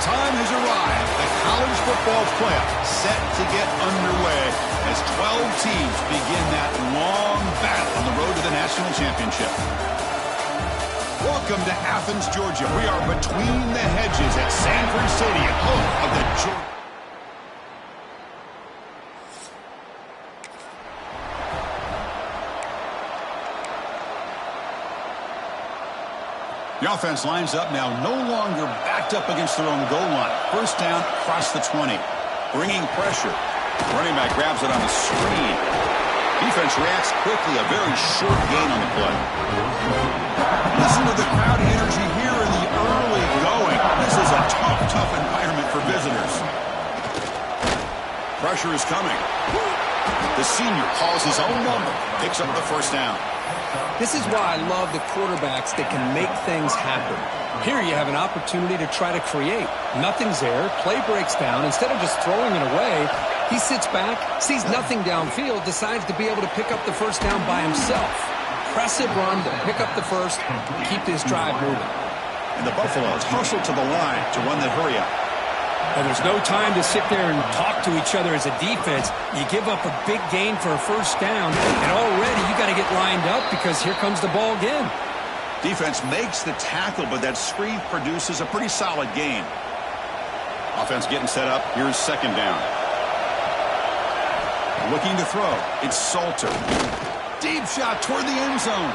time has arrived. The college football playoff set to get underway as 12 teams begin that long battle on the road to the national championship. Welcome to Athens, Georgia. We are between the hedges at Sanford Stadium, home of the Georgia. The offense lines up now, no longer backed up against their own goal line. First down across the 20. Bringing pressure. Running back grabs it on the screen. Defense reacts quickly. A very short gain on the play. Listen to the crowd energy here in the early going. This is a tough environment for visitors. Pressure is coming. The senior calls his own number. Picks up the first down. This is why I love the quarterbacks that can make things happen. Here you have an opportunity to try to create. Nothing's there. Play breaks down. Instead of just throwing it away, he sits back, sees nothing downfield, decides to be able to pick up the first down by himself. Impressive run to pick up the first, keep this drive moving. And the Buffaloes hustle to the line to run the hurry up. And there's no time to sit there and talk to each other as a defense. You give up a big gain for a first down, and already you got to get lined up because here comes the ball again. Defense makes the tackle, but that screen produces a pretty solid gain. Offense getting set up. Here's second down. Looking to throw. It's Salter. Deep shot toward the end zone.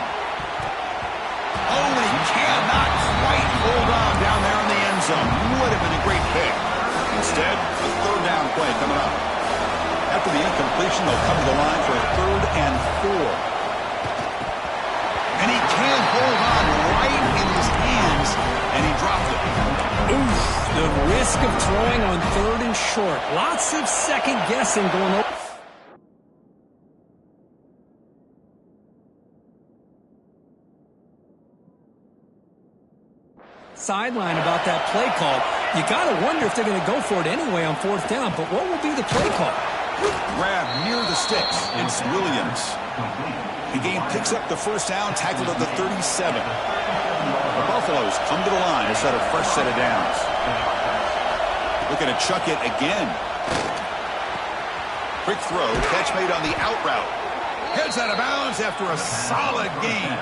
Oh, and he cannot quite hold on down there in the end zone. Would have been a great pick. Instead, a third down play coming up. After the incompletion, they'll come to the line for a 3rd and 4. And he can't hold on right in his hands, and he dropped it. Oof, the risk of throwing on 3rd and short. Lots of second guessing going on. Sideline about that play call. You got to wonder if they're going to go for it anyway on 4th down, but what will be the play call? Grab near the sticks. It's Williams. The game picks up the first down, tackled at the 37. The Buffaloes come to the line to set a fresh set of downs. Looking to chuck it again. Quick throw, catch made on the out route. Heads out of bounds after a solid gain.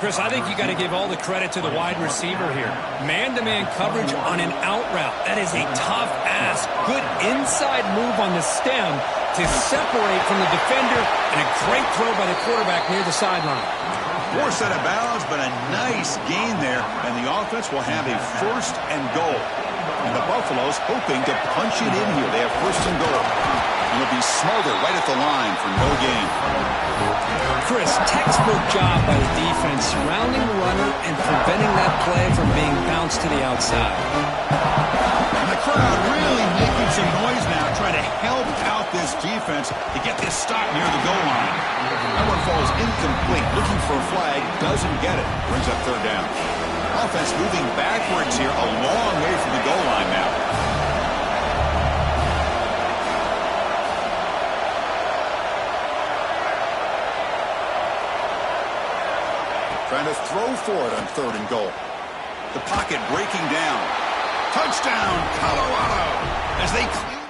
Chris, I think you got to give all the credit to the wide receiver here. Man-to-man coverage on an out route. That is a tough ask. Good inside move on the stem to separate from the defender, and a great throw by the quarterback near the sideline. More set of bounds, but a nice gain there, and the offense will have a 1st and goal. And the Buffaloes hoping to punch it in here. They have 1st and goal. And it'll be Smolder right at the line for no gain. Chris, textbook job by the defense, surrounding the runner and preventing that play from being bounced to the outside. And the crowd really making some noise now, trying to help out this defense to get this stop near the goal line. That one falls incomplete. Looking for a flag, doesn't get it. Brings up 3rd down. Offense moving backwards here, a long way from the goal line now. Trying to throw for it on 3rd and goal. The pocket breaking down. Touchdown, Colorado, as they clean.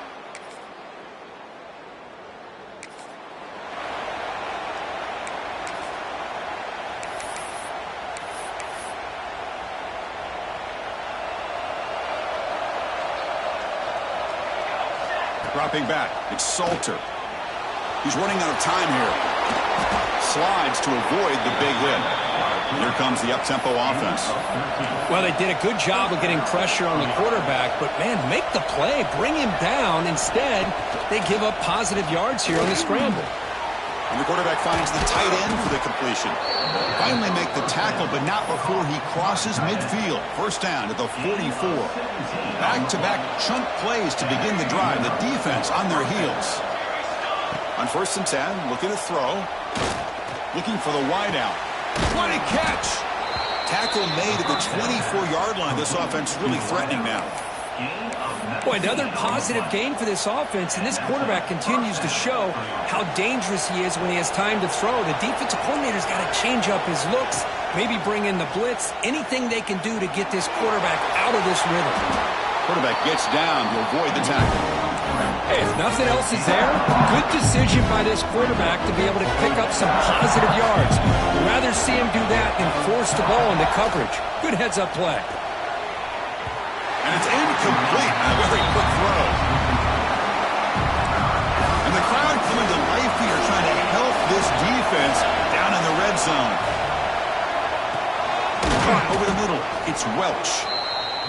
Dropping back, it's Salter. He's running out of time here. Slides to avoid the big hit. Here comes the up-tempo offense. Well, they did a good job of getting pressure on the quarterback, but, man, make the play, bring him down. Instead, they give up positive yards here on the scramble. And the quarterback finds the tight end for the completion. Finally make the tackle, but not before he crosses midfield. First down at the 44. Back-to-back chunk plays to begin the drive. The defense on their heels. On 1st and 10, looking to throw. Looking for the wideout. What a catch! Tackle made at the 24-yard line. This offense really threatening now. Boy, another positive gain for this offense, and this quarterback continues to show how dangerous he is when he has time to throw. The defensive coordinator's got to change up his looks, maybe bring in the blitz, anything they can do to get this quarterback out of this rhythm. Quarterback gets down to avoid the tackle. Hey, if nothing else is there, good decision by this quarterback to be able to pick up some positive yards. I'd rather see him do that than force the ball into coverage. Good heads-up play. And it's incomplete. A very quick throw. And the crowd coming to life here, trying to help this defense down in the red zone. Caught over the middle. It's Welch.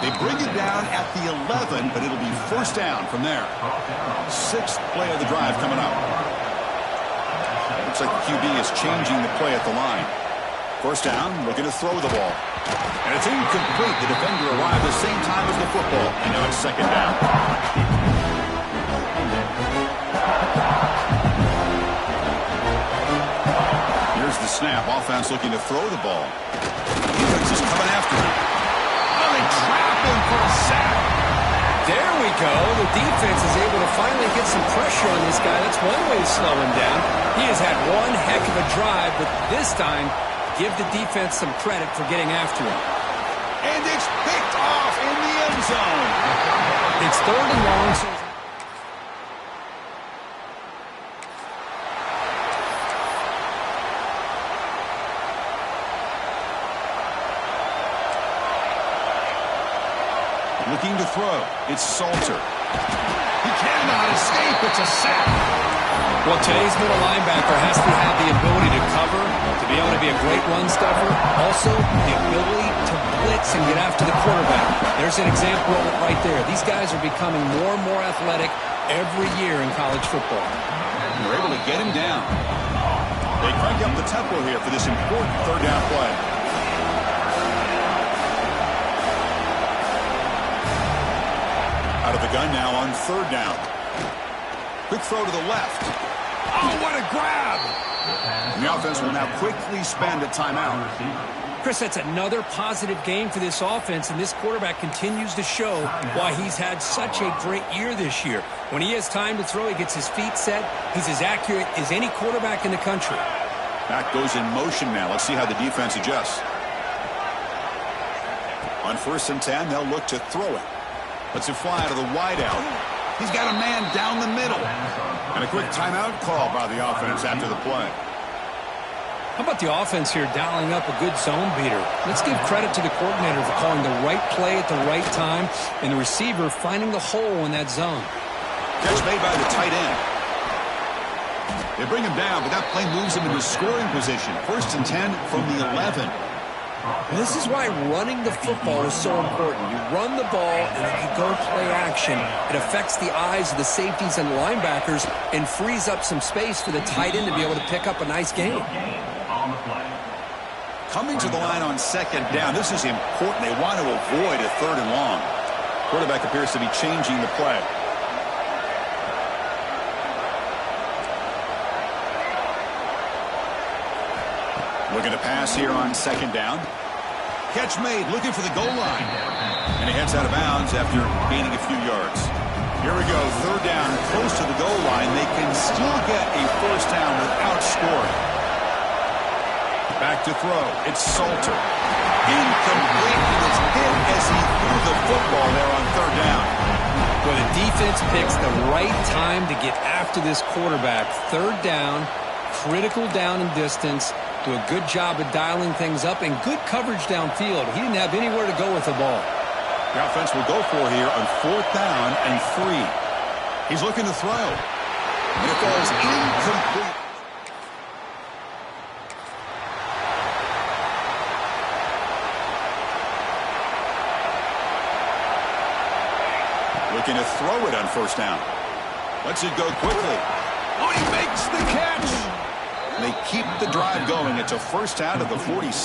They bring it down at the 11, but it'll be first down from there. Sixth play of the drive coming up. Looks like the QB is changing the play at the line. First down, looking to throw the ball. And it's incomplete. The defender arrived at the same time as the football. And now it's second down. Here's the snap. Offense looking to throw the ball. Defense is coming after him. Oh, they trap him for a sack. There we go. The defense is able to finally get some pressure on this guy. That's one way to slow him down. He has had one heck of a drive, but this time, give the defense some credit for getting after him. And it's picked off in the end zone. It's third and long. Looking to throw. It's Salter. He cannot escape. It's a sack. Well, today's middle linebacker has to have the ability to cover, to be able to be a great run stuffer. Also, the ability to blitz and get after the quarterback. There's an example of it right there. These guys are becoming more and more athletic every year in college football. They're able to get him down. They crank up the tempo here for this important third down play. Out of the gun now on third down. Quick throw to the left. Oh, what a grab! And the offense will now quickly spend a timeout. Chris, that's another positive game for this offense, and this quarterback continues to show why he's had such a great year this year. When he has time to throw, he gets his feet set. He's as accurate as any quarterback in the country. Back goes in motion now. Let's see how the defense adjusts. On 1st and 10, they'll look to throw it. Let's it fly out of the wideout. He's got a man down the middle. And a quick timeout call by the offense after the play. How about the offense here dialing up a good zone beater? Let's give credit to the coordinator for calling the right play at the right time and the receiver finding the hole in that zone. Catch made by the tight end. They bring him down, but that play moves him into scoring position. 1st and 10 from the 11. And this is why running the football is so important. You run the ball, and if you go play action, it affects the eyes of the safeties and the linebackers and frees up some space for the tight end to be able to pick up a nice game. Coming to the line on 2nd down. This is important. They want to avoid a 3rd and long. Quarterback appears to be changing the play. Looking to pass here on 2nd down. Catch made, looking for the goal line. And he heads out of bounds after gaining a few yards. Here we go, 3rd down, close to the goal line. They can still get a first down without scoring. Back to throw. It's Salter. Incomplete. He was hit as he threw the football there on 3rd down. Well, the defense picks the right time to get after this quarterback. 3rd down, critical down and distance. Do a good job of dialing things up and good coverage downfield. He didn't have anywhere to go with the ball. The offense will go for here on 4th down and 3. He's looking to throw. And it falls incomplete. Looking to throw it on 1st down. Lets it go quickly. Oh, he makes the catch. They keep the drive going. It's a first down at the 46.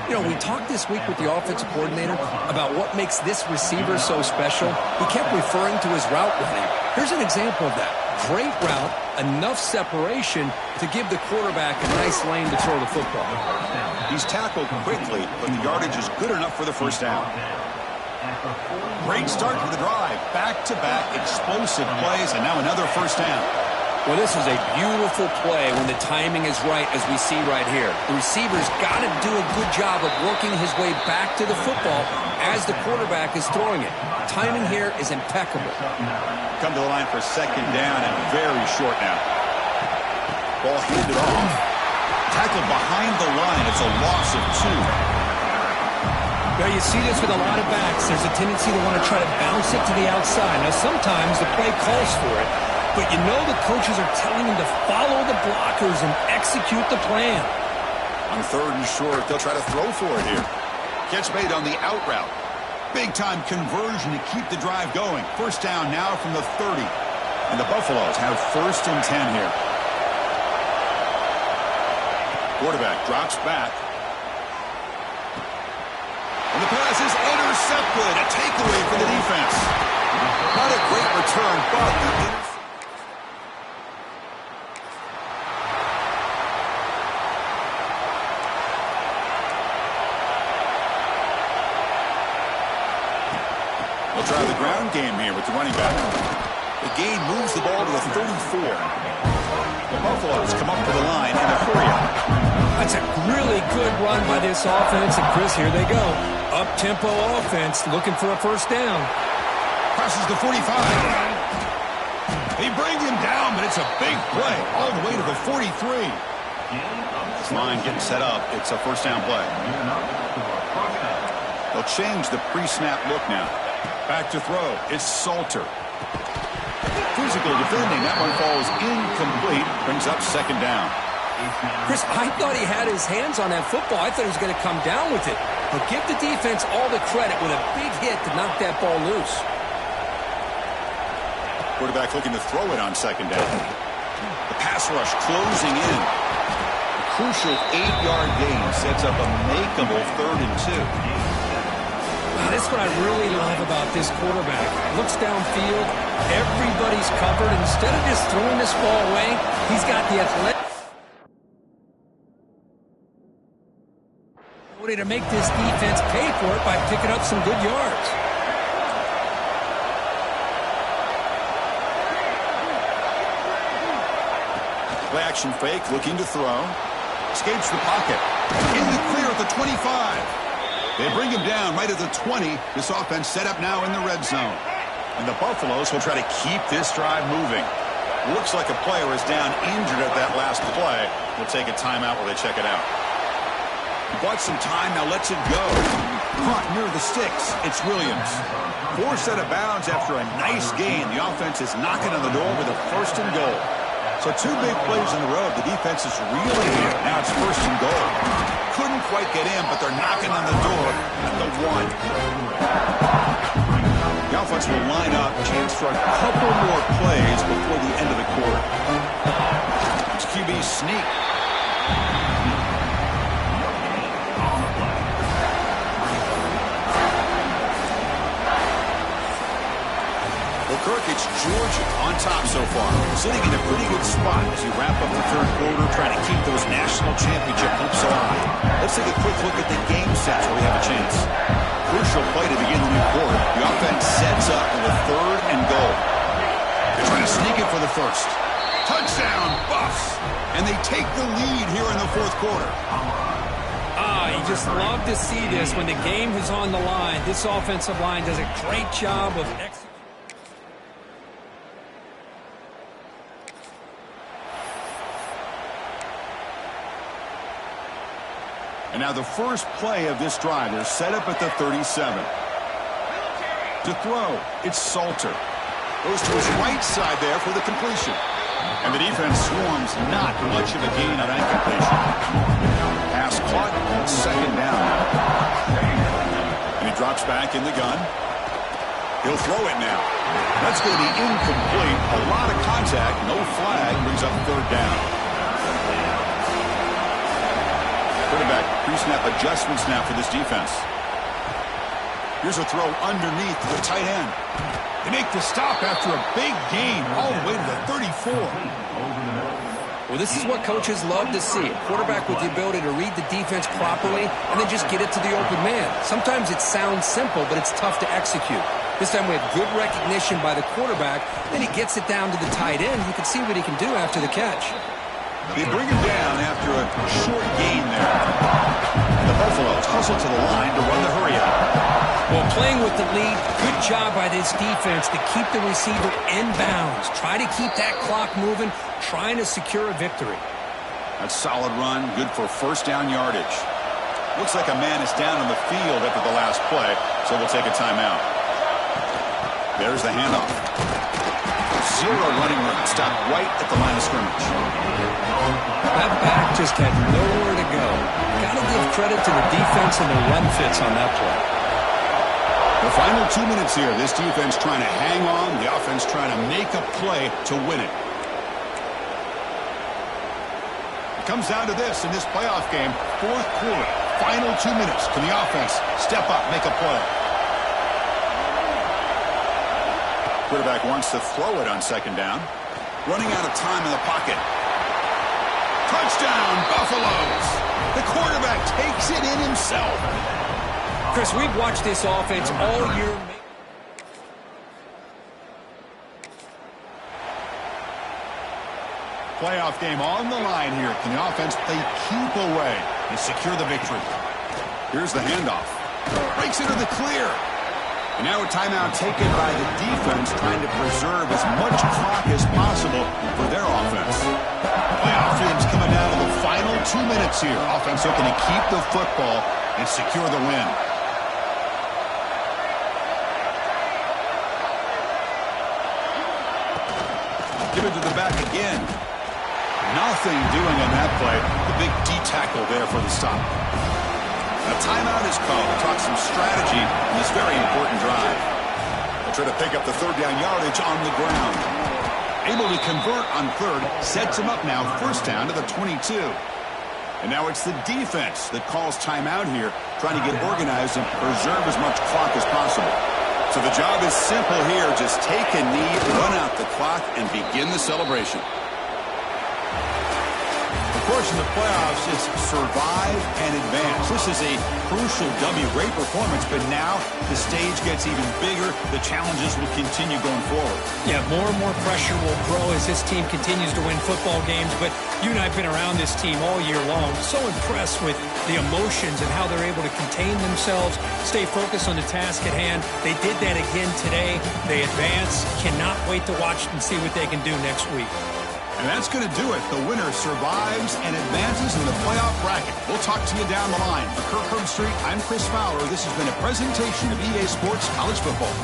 You know, we talked this week with the offensive coordinator about what makes this receiver so special. He kept referring to his route running. Here's an example of that. Great route, enough separation to give the quarterback a nice lane to throw the football. He's tackled quickly, but the yardage is good enough for the first down. Great start to the drive. Back-to-back explosive plays, and now another first down. Well, this is a beautiful play when the timing is right, as we see right here. The receiver's got to do a good job of working his way back to the football as the quarterback is throwing it. Timing here is impeccable. Come to the line for second down and very short now. Ball handed off. Tackled behind the line. It's a loss of 2. Well, you see this with a lot of backs. There's a tendency to want to try to bounce it to the outside. Now, sometimes the play calls for it, but you know the coaches are telling them to follow the blockers and execute the plan. On 3rd and short, they'll try to throw for it here. Catch made on the out route. Big-time conversion to keep the drive going. First down now from the 30. And the Buffaloes have 1st and 10 here. Quarterback drops back. And the pass is intercepted. A takeaway for the defense. Not a great return, but the they'll try the ground game here with the running back. The gain moves the ball to the 34. The Buffaloes come up to the line in a hurry-up. That's a really good run by this offense. And, Chris, here they go. Up-tempo offense looking for a first down. Crosses the 45. They bring him down, but it's a big play all the way to the 43. This line getting set up. It's a first down play. They'll change the pre-snap look now. Back to throw. It's Salter. Physical defending. That one falls incomplete. Brings up second down. Chris, I thought he had his hands on that football. I thought he was going to come down with it. But give the defense all the credit with a big hit to knock that ball loose. Quarterback looking to throw it on second down. The pass rush closing in. A crucial 8-yard gain sets up a makeable 3rd and 2. That's what I really love about this quarterback. Looks downfield, everybody's covered. Instead of just throwing this ball away, he's got the athletic ability to make this defense pay for it by picking up some good yards. Play action fake, looking to throw. Escapes the pocket. In the clear at the 25. They bring him down right at the 20. This offense set up now in the red zone. And the Buffaloes will try to keep this drive moving. Looks like a player is down injured at that last play. We'll take a timeout while they check it out. Bought some time, now lets it go. Caught near the sticks. It's Williams. 4 set of bounds after a nice gain. The offense is knocking on the door with a 1st and goal. So 2 big plays in a row. The defense is reeling here. Now it's 1st and goal. Couldn't quite get in, but they're knocking on the door at the 1. The offense will line up. Chance for a couple more plays before the end of the quarter. It's QB sneak. Kirk, it's Georgia on top so far. Sitting in a pretty good spot as you wrap up the 3rd quarter, trying to keep those national championship hopes alive. Let's take a quick look at the game sets where we have a chance. Crucial play to begin the new quarter. The offense sets up with a 3rd and goal. They're trying to sneak it for the 1st. Touchdown, Buffs! And they take the lead here in the 4th quarter. You just love to see this when the game is on the line. This offensive line does a great job of executing. And now the first play of this drive is set up at the 37. To throw, it's Salter. Goes to his right side there for the completion. And the defense swarms, not much of a gain on that completion. Pass caught, second down. And he drops back in the gun. He'll throw it now. That's going to be incomplete. A lot of contact, no flag, brings up 3rd down. Quarterback pre-snap adjustments now for this defense. Here's a throw underneath to the tight end. They make the stop after a big gain all the way to the 34. Well, this is what coaches love to see. A quarterback with the ability to read the defense properly and then just get it to the open man. Sometimes it sounds simple, but it's tough to execute. This time we have good recognition by the quarterback. Then he gets it down to the tight end. You can see what he can do after the catch. They bring him down after a short gain there. The Buffaloes hustle to the line to run the hurry-up. Well, playing with the lead, good job by this defense to keep the receiver in bounds. Try to keep that clock moving, trying to secure a victory. A solid run, good for first down yardage. Looks like a man is down on the field after the last play, so we'll take a timeout. There's the handoff. Zero running room. Stopped right at the line of scrimmage. That back just had nowhere to go. Got to give credit to the defense and the run fits on that play. The final 2 minutes here. This defense trying to hang on. The offense trying to make a play to win it. It comes down to this in this playoff game. Fourth quarter. Final 2 minutes. Can the offense step up, make a play? Quarterback wants to throw it on second down. Running out of time in the pocket. Touchdown, Buffaloes. The quarterback takes it in himself. Chris, we've watched this offense all year. Playoff game on the line here. Can the offense play keep away and secure the victory? Here's the handoff. Breaks into the clear. And now a timeout taken by the defense, trying to preserve as much clock as possible for their offense. Playoff teams coming down to the final 2 minutes here. Offense looking to keep the football and secure the win. Give it to the back again. Nothing doing on that play. The big D tackle there for the stop. A timeout is called. We'll talk some strategy in this very important drive. They'll try to pick up the third down yardage on the ground. Able to convert on third. Sets him up now. First down to the 22. And now it's the defense that calls timeout here, trying to get organized and preserve as much clock as possible. So the job is simple here. Just take a knee, run out the clock, and begin the celebration. Of course, in the playoffs, it's survive and advance. This is a crucial W. Great performance, but now the stage gets even bigger. The challenges will continue going forward. Yeah, more and more pressure will grow as this team continues to win football games, but you and I have been around this team all year long. So impressed with the emotions and how they're able to contain themselves, stay focused on the task at hand. They did that again today. They advance. Cannot wait to watch and see what they can do next week. And that's going to do it. The winner survives and advances in the playoff bracket. We'll talk to you down the line. For Kirk Herbstreit, I'm Chris Fowler. This has been a presentation of EA Sports College Football.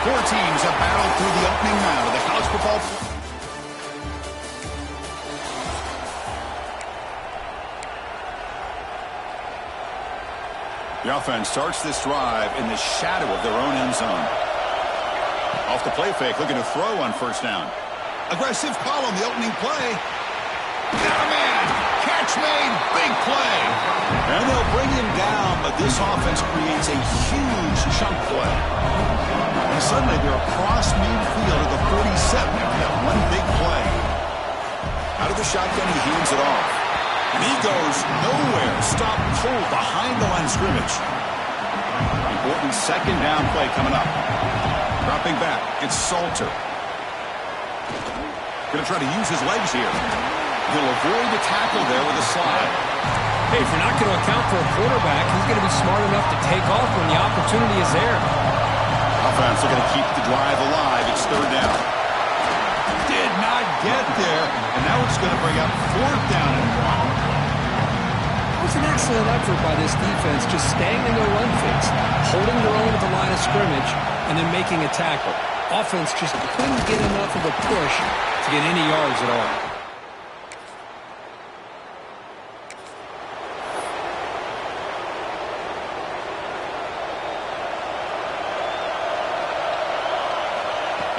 Four teams have battled through the opening round of the college football. The offense starts this drive in the shadow of their own end zone. Off the play fake, looking to throw on first down. Aggressive call on the opening play. Got a man. Catch made. Big play. And they'll bring him down, but this offense creates a huge chunk play. And suddenly they're across midfield at the 47 after that one big play. Out of the shotgun, he hands it off. And he goes nowhere. Stop cold behind the line of scrimmage. Important second down play coming up. Dropping back, it's Salter. Going to try to use his legs here. He'll avoid the tackle there with a slide. Hey, if you're not going to account for a quarterback, he's going to be smart enough to take off when the opportunity is there. Offense looking to keep the drive alive. It's third down. Did not get there, and now it's going to bring up fourth down and 1. It was an excellent effort by this defense, just staying in their run fix, holding their own at the line of scrimmage, and then making a tackle. Offense just couldn't get enough of a push to get any yards at all.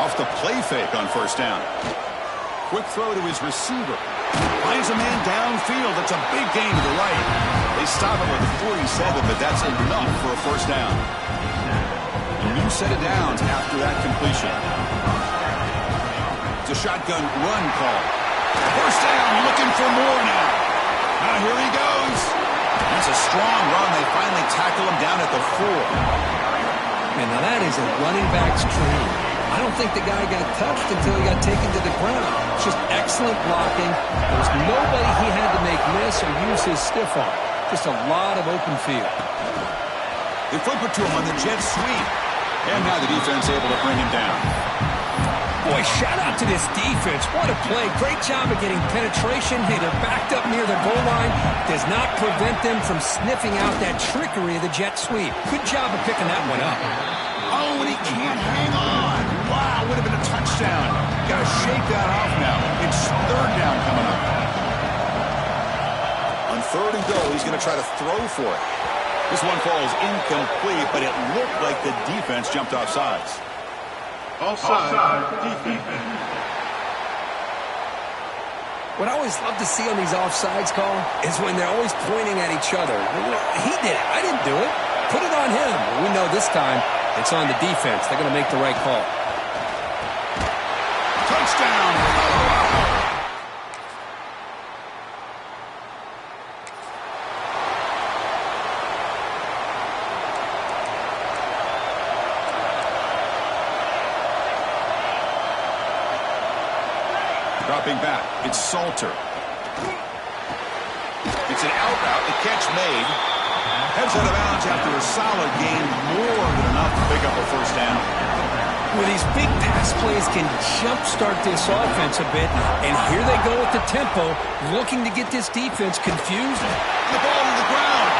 Off the play fake on first down. Quick throw to his receiver. Finds a man downfield. That's a big gain to the right. They stop him with the 47, but that's enough for a first down. A new set of downs after that completion. It's a shotgun run call. First down, looking for more now. Now here he goes. That's a strong run. They finally tackle him down at the 4. And now that is a running back's dream. I don't think the guy got touched until he got taken to the ground. Just excellent blocking. There was nobody he had to make miss or use his stiff arm. Just a lot of open field. They flip it to him on the jet sweep. And now the defense able to bring him down. Boy, shout out to this defense. What a play. Great job of getting penetration. Hey, they're backed up near the goal line. Does not prevent them from sniffing out that trickery of the jet sweep. Good job of picking that one up. Oh, and he can't hang on. Wow, would have been a touchdown. Got to shake that off now. It's third down coming up. On third and goal, he's going to try to throw for it. This one falls incomplete, but it looked like the defense jumped off sides. Offside defense. What I always love to see on these offsides call is when they're always pointing at each other. He did it. I didn't do it. Put it on him. We know this time it's on the defense. They're going to make the right call. Touchdown. Dropping back, it's Salter. It's an out route, the catch made. Heads out of bounds after a solid gain, more than enough to pick up a first down. Well, these big pass plays can jumpstart this offense a bit, and here they go with the tempo, looking to get this defense confused. The ball to the ground.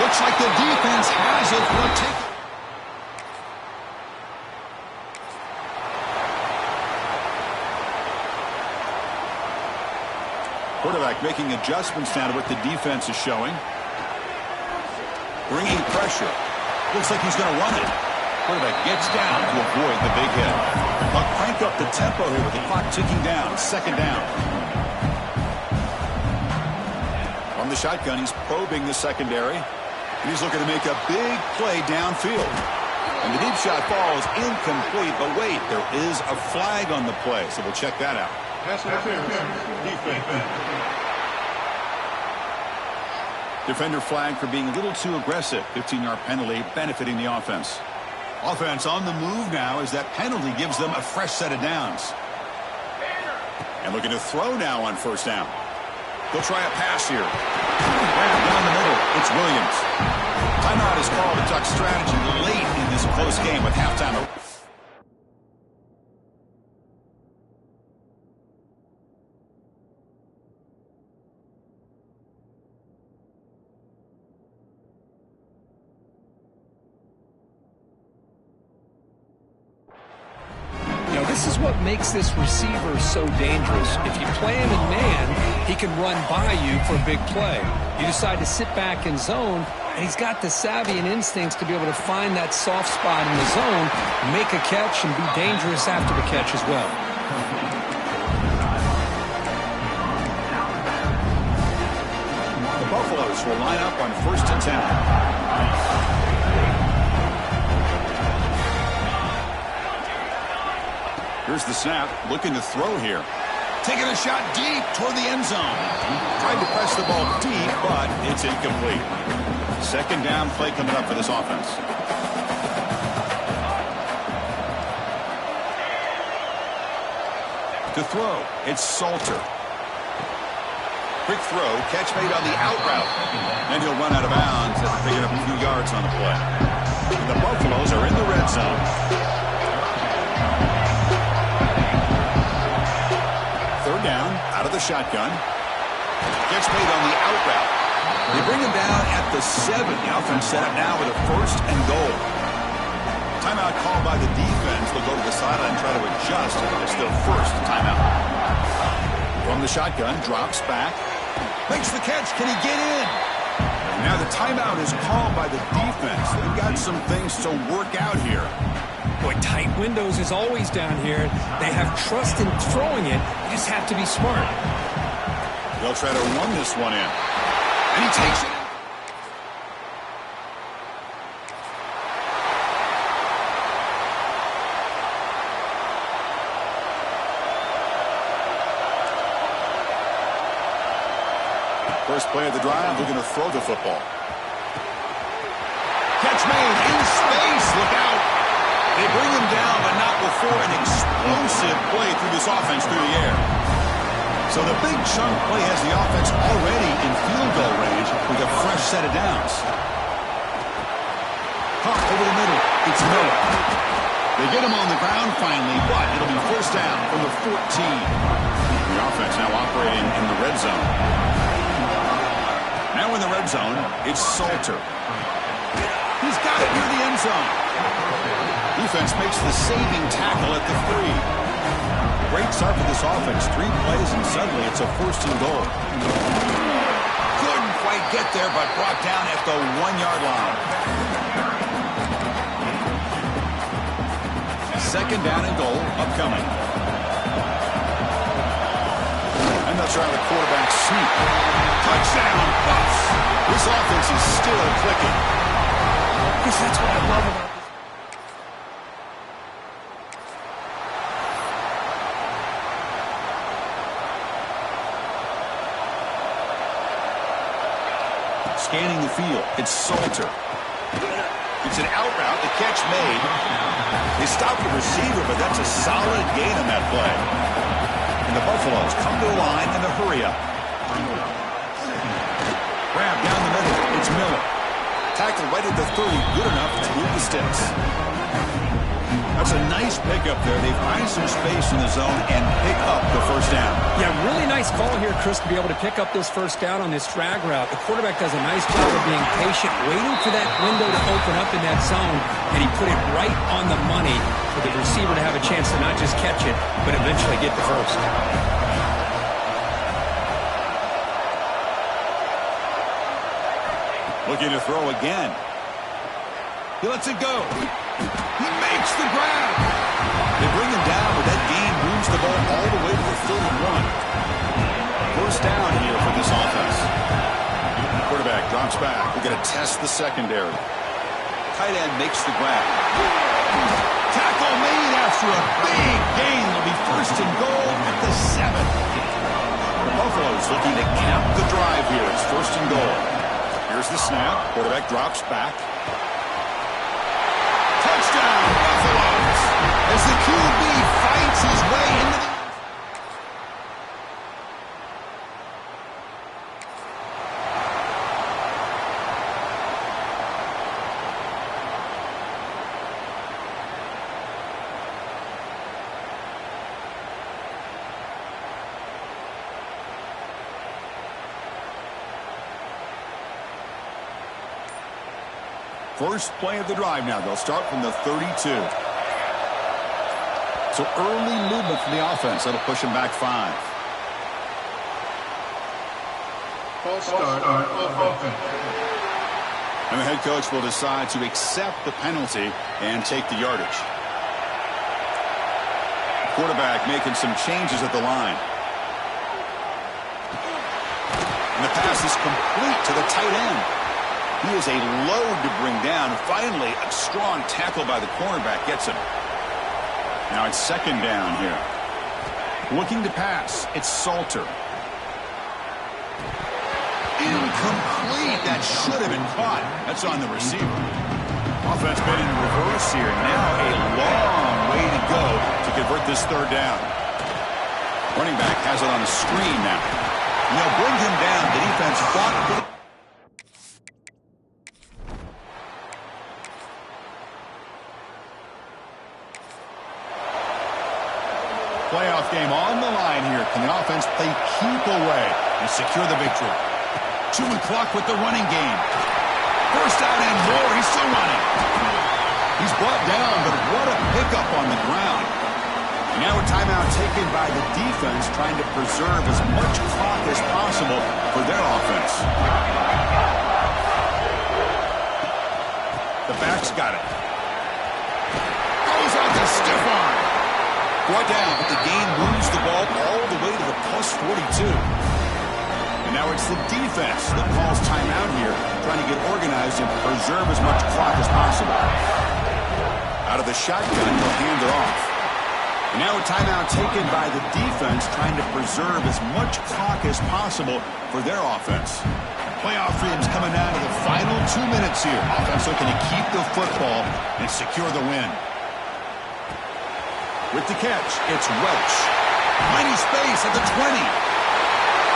Looks like the defense has it. We'll take it. Quarterback making adjustments now to what the defense is showing. Bringing pressure. Looks like he's going to run it. Quarterback gets down to avoid the big hit. But crank up the tempo here with the clock ticking down. Second down. From the shotgun, he's probing the secondary. And he's looking to make a big play downfield. And the deep shot falls incomplete. But wait, there is a flag on the play. So we'll check that out. Pass interference. Defense. Defender flag for being a little too aggressive. 15-yard penalty benefiting the offense. Offense on the move now as that penalty gives them a fresh set of downs. And looking to throw now on first down. They'll try a pass here. Right down the middle, it's Williams. Timeout is called to talk strategy late in this close game with halftime. This is what makes this receiver so dangerous. If you play him in man, he can run by you for a big play. You decide to sit back in zone, and he's got the savvy and instincts to be able to find that soft spot in the zone, make a catch, and be dangerous after the catch as well. The Buffaloes will line up on 1st and 10. Here's the snap, looking to throw here. Taking a shot deep toward the end zone. Tried to press the ball deep, but it's incomplete. 2nd down play coming up for this offense. To throw, it's Salter. Quick throw, catch made on the out route. And he'll run out of bounds after picking up a few yards on the play. And the Buffaloes are in the red zone. 3rd down, out of the shotgun. Gets made on the out route. They bring him down at the 7. The offense set up now with a 1st and goal. Timeout called by the defense. They'll go to the sideline and try to adjust. It's their 1st timeout. From the shotgun, drops back. Makes the catch. Can he get in? And now the timeout is called by the defense. They've got some things to work out here. Boy, tight windows is always down here. They have trust in throwing it. You just have to be smart. They'll try to run this one in. And he takes it. First play of the drive, looking to throw the football. Catch made in space. Look out. They bring him down, but not before an explosive play through this offense through the air. So the big chunk play has the offense already in field goal range with a fresh set of downs. Caught over the middle. It's Miller. They get him on the ground finally, but it'll be 1st down from the 14. The offense now operating in the red zone. Now in the red zone, it's Salter. He's got it near the end zone. Defense makes the saving tackle at the 3. Great start for this offense. 3 plays, and suddenly it's a 1st and goal. Couldn't quite get there, but brought down at the 1-yard line. 2nd down and goal upcoming. And they'll try the quarterback sneak. Touchdown, Buffs. This offense is still clicking. Because that's what I love about this. Scanning the field, it's Salter. It's an out route, the catch made. They stop the receiver, but that's a solid gain on that play. And the Buffaloes come to the line in a hurry-up. Grab down the middle, it's Miller. Tackle right at the 30, good enough to move the sticks. That's a nice pickup there. They find some space in the zone and pick up the 1st down. Yeah, really nice call here, Chris, to be able to pick up this 1st down on this drag route. The quarterback does a nice job of being patient, waiting for that window to open up in that zone, and he put it right on the money for the receiver to have a chance to not just catch it, but eventually get the 1st. Looking to throw again. He lets it go. He makes the grab. They bring him down, but that gain moves the ball all the way to the 31. 1st down here for this offense. Quarterback drops back. We're going to test the secondary. Tight end makes the grab. Tackle made after a big gain. It'll be 1st and goal at the 7. The Buffaloes looking to cap the drive here. It's 1st and goal. Here's the snap. Quarterback drops back. Touchdown, Buffaloes! As the QB fights his way into the... First play of the drive now. They'll start from the 32. So early movement from the offense. That'll push him back 5. False start on offense. And the head coach will decide to accept the penalty and take the yardage. Quarterback making some changes at the line. And the pass is complete to the tight end. He is a load to bring down. Finally, a strong tackle by the cornerback gets him. Now it's 2nd down here. Looking to pass. It's Salter. Incomplete. That should have been caught. That's on the receiver. Offense been in reverse here. Now a long way to go to convert this 3rd down. Running back has it on the screen now. And they'll bring him down. The defense fought. Playoff game on the line here. Can the offense play keep away and secure the victory? Chewing clock with the running game. 1st down and more. He's still running. He's brought down, but what a pickup on the ground. And now a timeout taken by the defense, trying to preserve as much clock as possible for their offense. The back's got it. Goes out to stiff arm. Brought down, but the game moves the ball all the way to the +42. And now it's the defense that calls timeout here, trying to get organized and preserve as much clock as possible. Out of the shotgun, he'll hand it off. And now a timeout taken by the defense, trying to preserve as much clock as possible for their offense. Playoff dreams coming down to the final 2 minutes here. Offense looking to keep the football and secure the win. With the catch, it's Welch. Mighty space at the 20.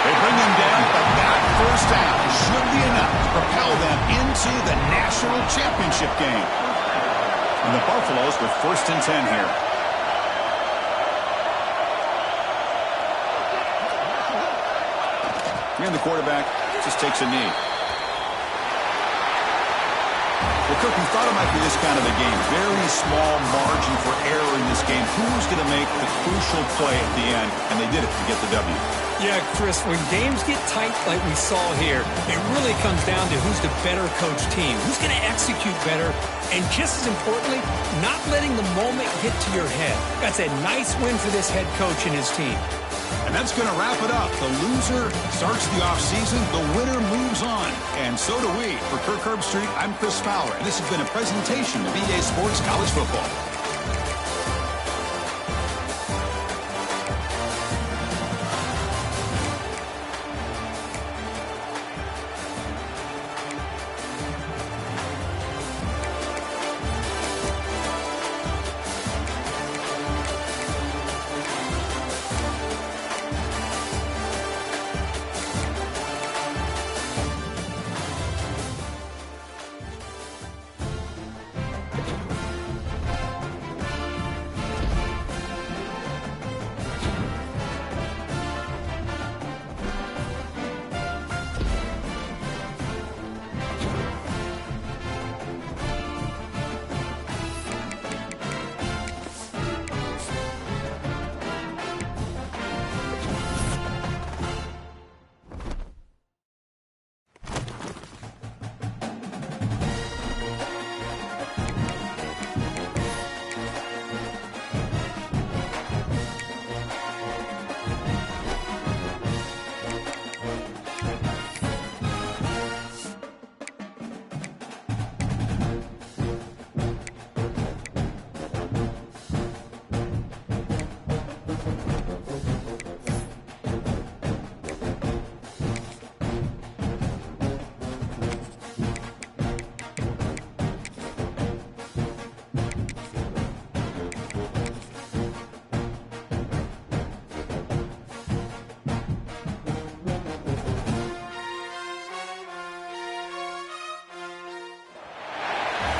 They bring him down, but that 1st down should be enough to propel them into the national championship game. And the Buffaloes with 1st and 10 here. And the quarterback just takes a knee. Well, Cook, we thought it might be this kind of a game. Very small margin for error in this game. Who's going to make the crucial play at the end? And they did it to get the W. Yeah, Chris, when games get tight like we saw here, it really comes down to who's the better coached team, who's going to execute better, and just as importantly, not letting the moment get to your head. That's a nice win for this head coach and his team. And that's going to wrap it up. The loser starts the offseason. The winner moves on. And so do we. For Kirk Herbstreit, I'm Chris Fowler. And this has been a presentation of EA Sports College Football.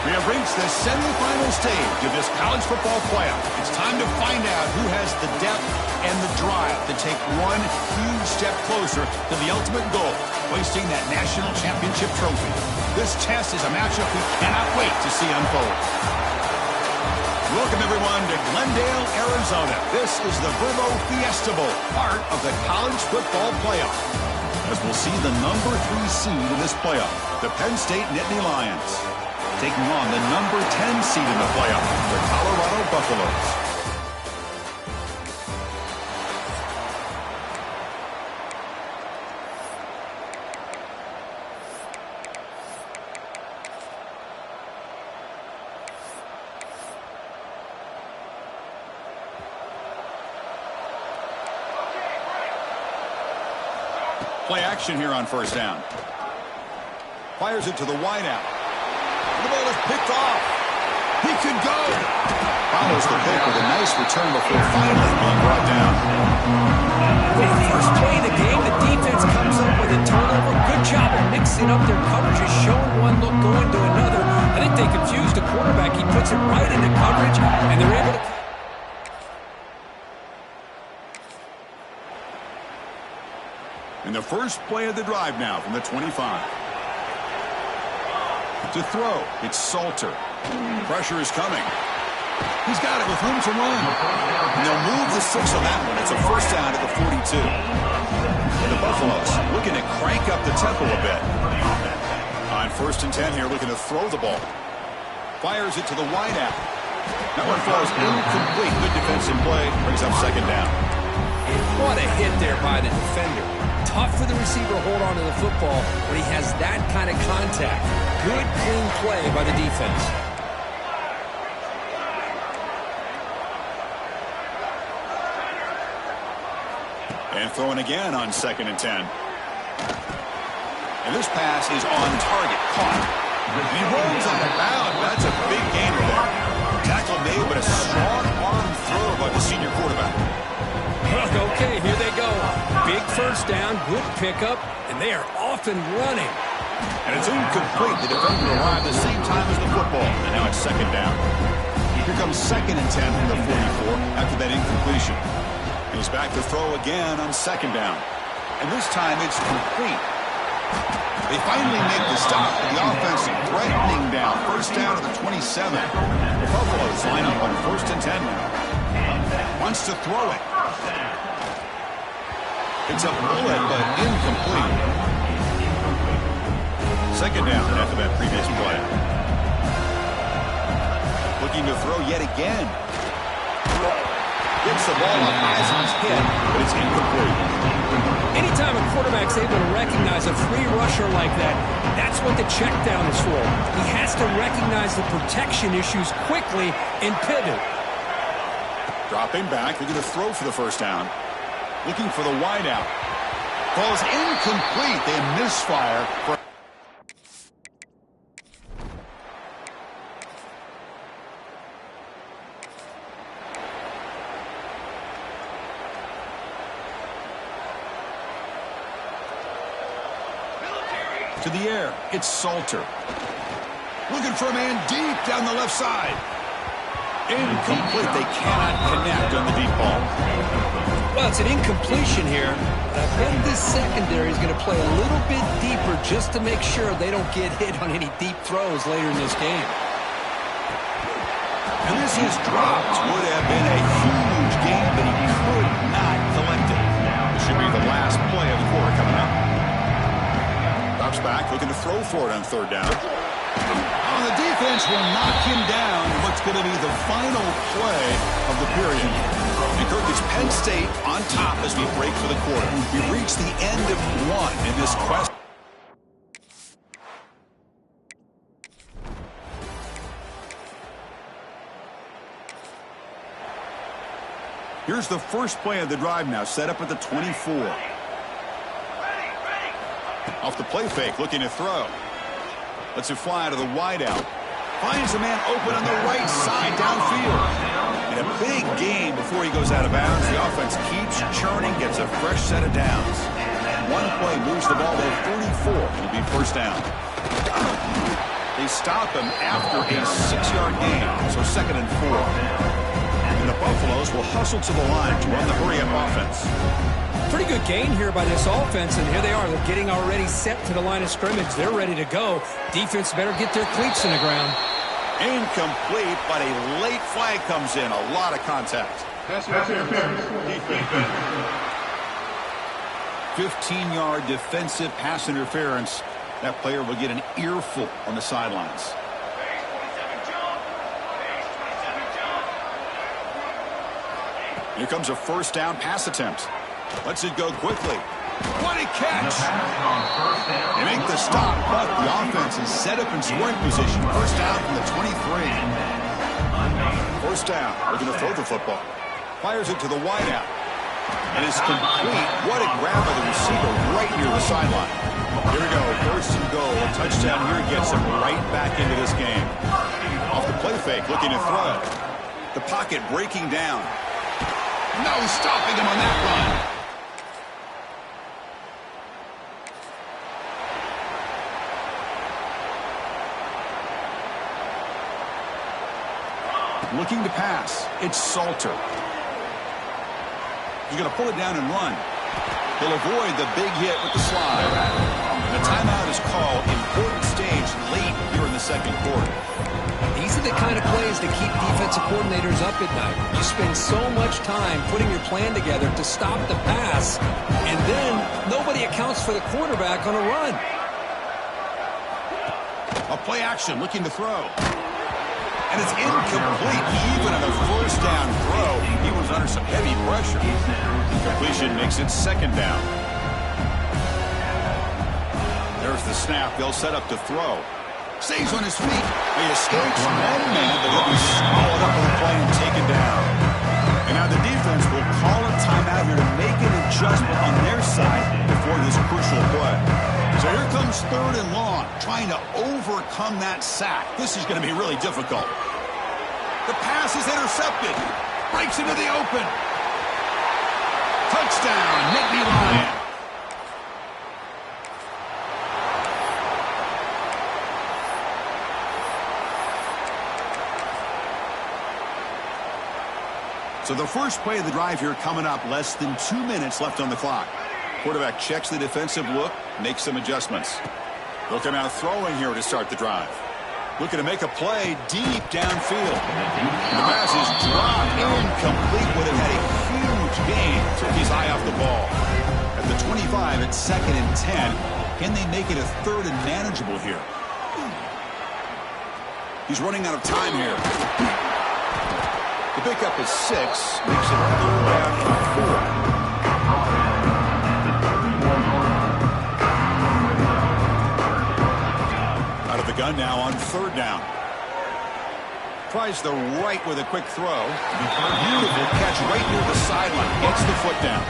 We have reached the semifinal stage of this college football playoff. It's time to find out who has the depth and the drive to take one huge step closer to the ultimate goal, hoisting that national championship trophy. This test is a matchup we cannot wait to see unfold. Welcome, everyone, to to Glendale, Arizona. This is the Brimo Fiesta Bowl, part of the college football playoff. As we'll see the number 3 seed in this playoff, the Penn State Nittany Lions, taking on the number 10 seed in the playoff, the Colorado Buffaloes. Play action here on first down. Fires it to the wideout. The ball is picked off. He could go. Follows the pick with a nice return before finally being brought down. With the first play of the game, the defense comes up with a turnover. Good job of mixing up their coverages, showing one look, going to another. I think they confused the quarterback. He puts it right into coverage, and they're able to... In the first play of the drive now from the 25. To throw, it's Salter. Pressure is coming. He's got it with room to run. And they'll move the 6 on that one. It's a first down at the 42. And the Buffaloes looking to crank up the tempo a bit. On first and 10 here, looking to throw the ball. Fires it to the wideout. That one falls incomplete. Good defensive play. Brings up second down. What a hit there by the defender. Tough for the receiver to hold on to the football when he has that kind of contact. Good, clean play by the defense. And throwing again on second and 10. And this pass is on target. Caught. He rolls out of bounds. That's a big gainer there. Tackle made, but a strong arm throw by the senior quarterback. Okay, here they go. Big first down, good pickup, and they are off and running. And it's incomplete. The defender arrived the same time as the football. And now it's second down. Here comes second and 10 from the 44 after that incompletion. He's back to throw again on second down. And this time it's complete. They finally make the stop. The offense threatening down. First down to the 27. The Buffaloes line up on first and 10 now. Wants to throw it. It's a bullet, but incomplete. Second down after that previous play. Looking to throw yet again. Gets the ball up as he's hit, but it's incomplete. Anytime a quarterback's able to recognize a free rusher like that, that's what the check down is for. He has to recognize the protection issues quickly and pivot. Dropping back, they're going to throw for the first down. Looking for the wideout. Ball's incomplete. They misfire. To the air. It's Salter. Looking for a man deep down the left side. Incomplete. They cannot connect on the deep ball. Well, it's an incompletion here. But I bet this secondary is going to play a little bit deeper just to make sure they don't get hit on any deep throws later in this game. And this is dropped. Would have been a huge game, but he could not collect it. This should be the last play of the quarter coming up. Drops back, looking to throw for it on third down. Oh, the defense will knock him down in what's going to be the final play of the period. And Kirk, it's Penn State on top as we break for the quarter. We've reached the end of one in this quest. Here's the first play of the drive now, set up at the 24. Off the play fake, looking to throw. Lets it fly to the wideout. Finds a man open on the right side downfield. In a big game before he goes out of bounds, the offense keeps churning, gets a fresh set of downs. One play moves the ball to 34. It'll be first down. They stop him after a 6-yard gain, so second and 4. And the Buffaloes will hustle to the line to run the hurry-up offense. Pretty good gain here by this offense, and here they are. They're getting already set to the line of scrimmage. They're ready to go. Defense better get their cleats in the ground. Incomplete, but a late flag comes in. A lot of contact. 15-yard defensive pass interference. That player will get an earful on the sidelines. Here comes a first down pass attempt. Lets it go quickly. What a catch! They make the stop, but the offense is set up in scoring position. First down from the 23. First down. Looking to throw the football. Fires it to the wideout. And it's complete. What a grab by the receiver right near the sideline. Here we go. First and goal. A touchdown here gets him right back into this game. Off the play fake, looking to throw. The pocket breaking down. No stopping him on that run. Looking to pass. It's Salter. He's going to pull it down and run. He'll avoid the big hit with the slide. The timeout is called. Important stage late here in the second quarter. These are the kind of plays that keep defensive coordinators up at night. You spend so much time putting your plan together to stop the pass, and then nobody accounts for the quarterback on a run. A play action looking to throw. And it's incomplete. Even on a first down throw, he was under some heavy pressure. Completion makes it second down. There's the snap. They'll set up to throw. Stays on his feet. He escapes one man, but he'll be swallowed up on the play and taken down. And now the defense will call a timeout here to make an adjustment on their side before this crucial play. So here comes third and long, trying to overcome that sack. This is going to be really difficult. The pass is intercepted. Breaks into the open. Touchdown, Nittany Lion. So the first play of the drive here coming up. Less than 2 minutes left on the clock. Quarterback checks the defensive look, makes some adjustments. They'll come out throwing here to start the drive. Looking to make a play deep downfield. The pass is dropped, incomplete. Would have had a huge gain. Took his eye off the ball. At the 25, it's 2nd and 10. Can they make it a 3rd and manageable here? He's running out of time here. The pickup is 6. Makes it 3rd down and 4. Gun now on 3rd down. Tries the right with a quick throw. Beautiful catch right near the sideline. Gets the foot down.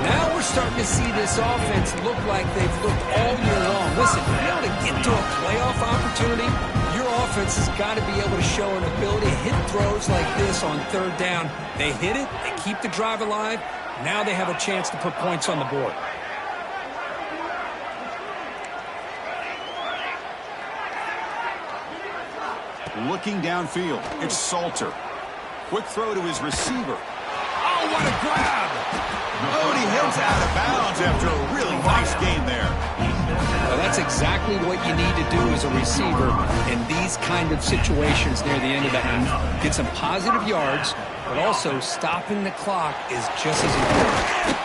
Now we're starting to see this offense look like they've looked all year long. Listen, to be able to get to a playoff opportunity, your offense has got to be able to show an ability to hit throws like this on 3rd down. They hit it. They keep the drive alive. Now they have a chance to put points on the board. Looking downfield, it's Salter. Quick throw to his receiver. Oh, what a grab! Oh, and he heads out of bounds after a really nice game there. Well, that's exactly what you need to do as a receiver in these kind of situations near the end of the half. Get some positive yards, but also stopping the clock is just as important.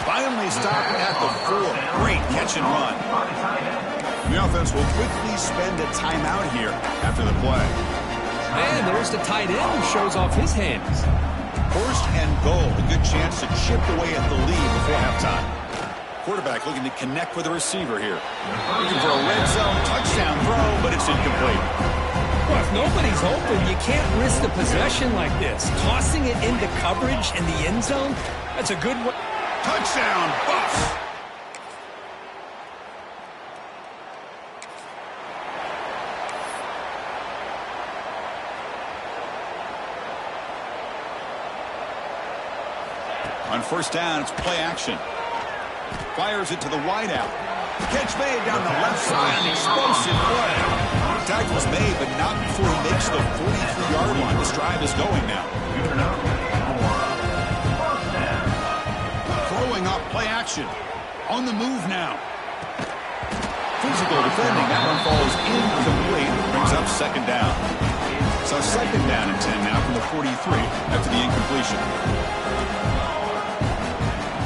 Finally stopping at the 4. Great catch and run. The offense will quickly spend a timeout here after the play. Man, there's the tight end who shows off his hands. 1st and goal. A good chance to chip away at the lead before halftime. Quarterback looking to connect with the receiver here. Looking for a red zone touchdown throw, but it's incomplete. Well, if nobody's open, you can't risk the possession like this. Tossing it into coverage in the end zone, that's a good one. Touchdown, Buffs! On 1st down, it's play action. Fires it to the wideout. Catch made down the left side, an explosive play. Contact was made, but not before he makes the 43-yard line. This drive is going now. Throwing up play action. On the move now. Physical defending. That one falls incomplete. Brings up 2nd down. So second down and 10 now from the 43 after the incompletion.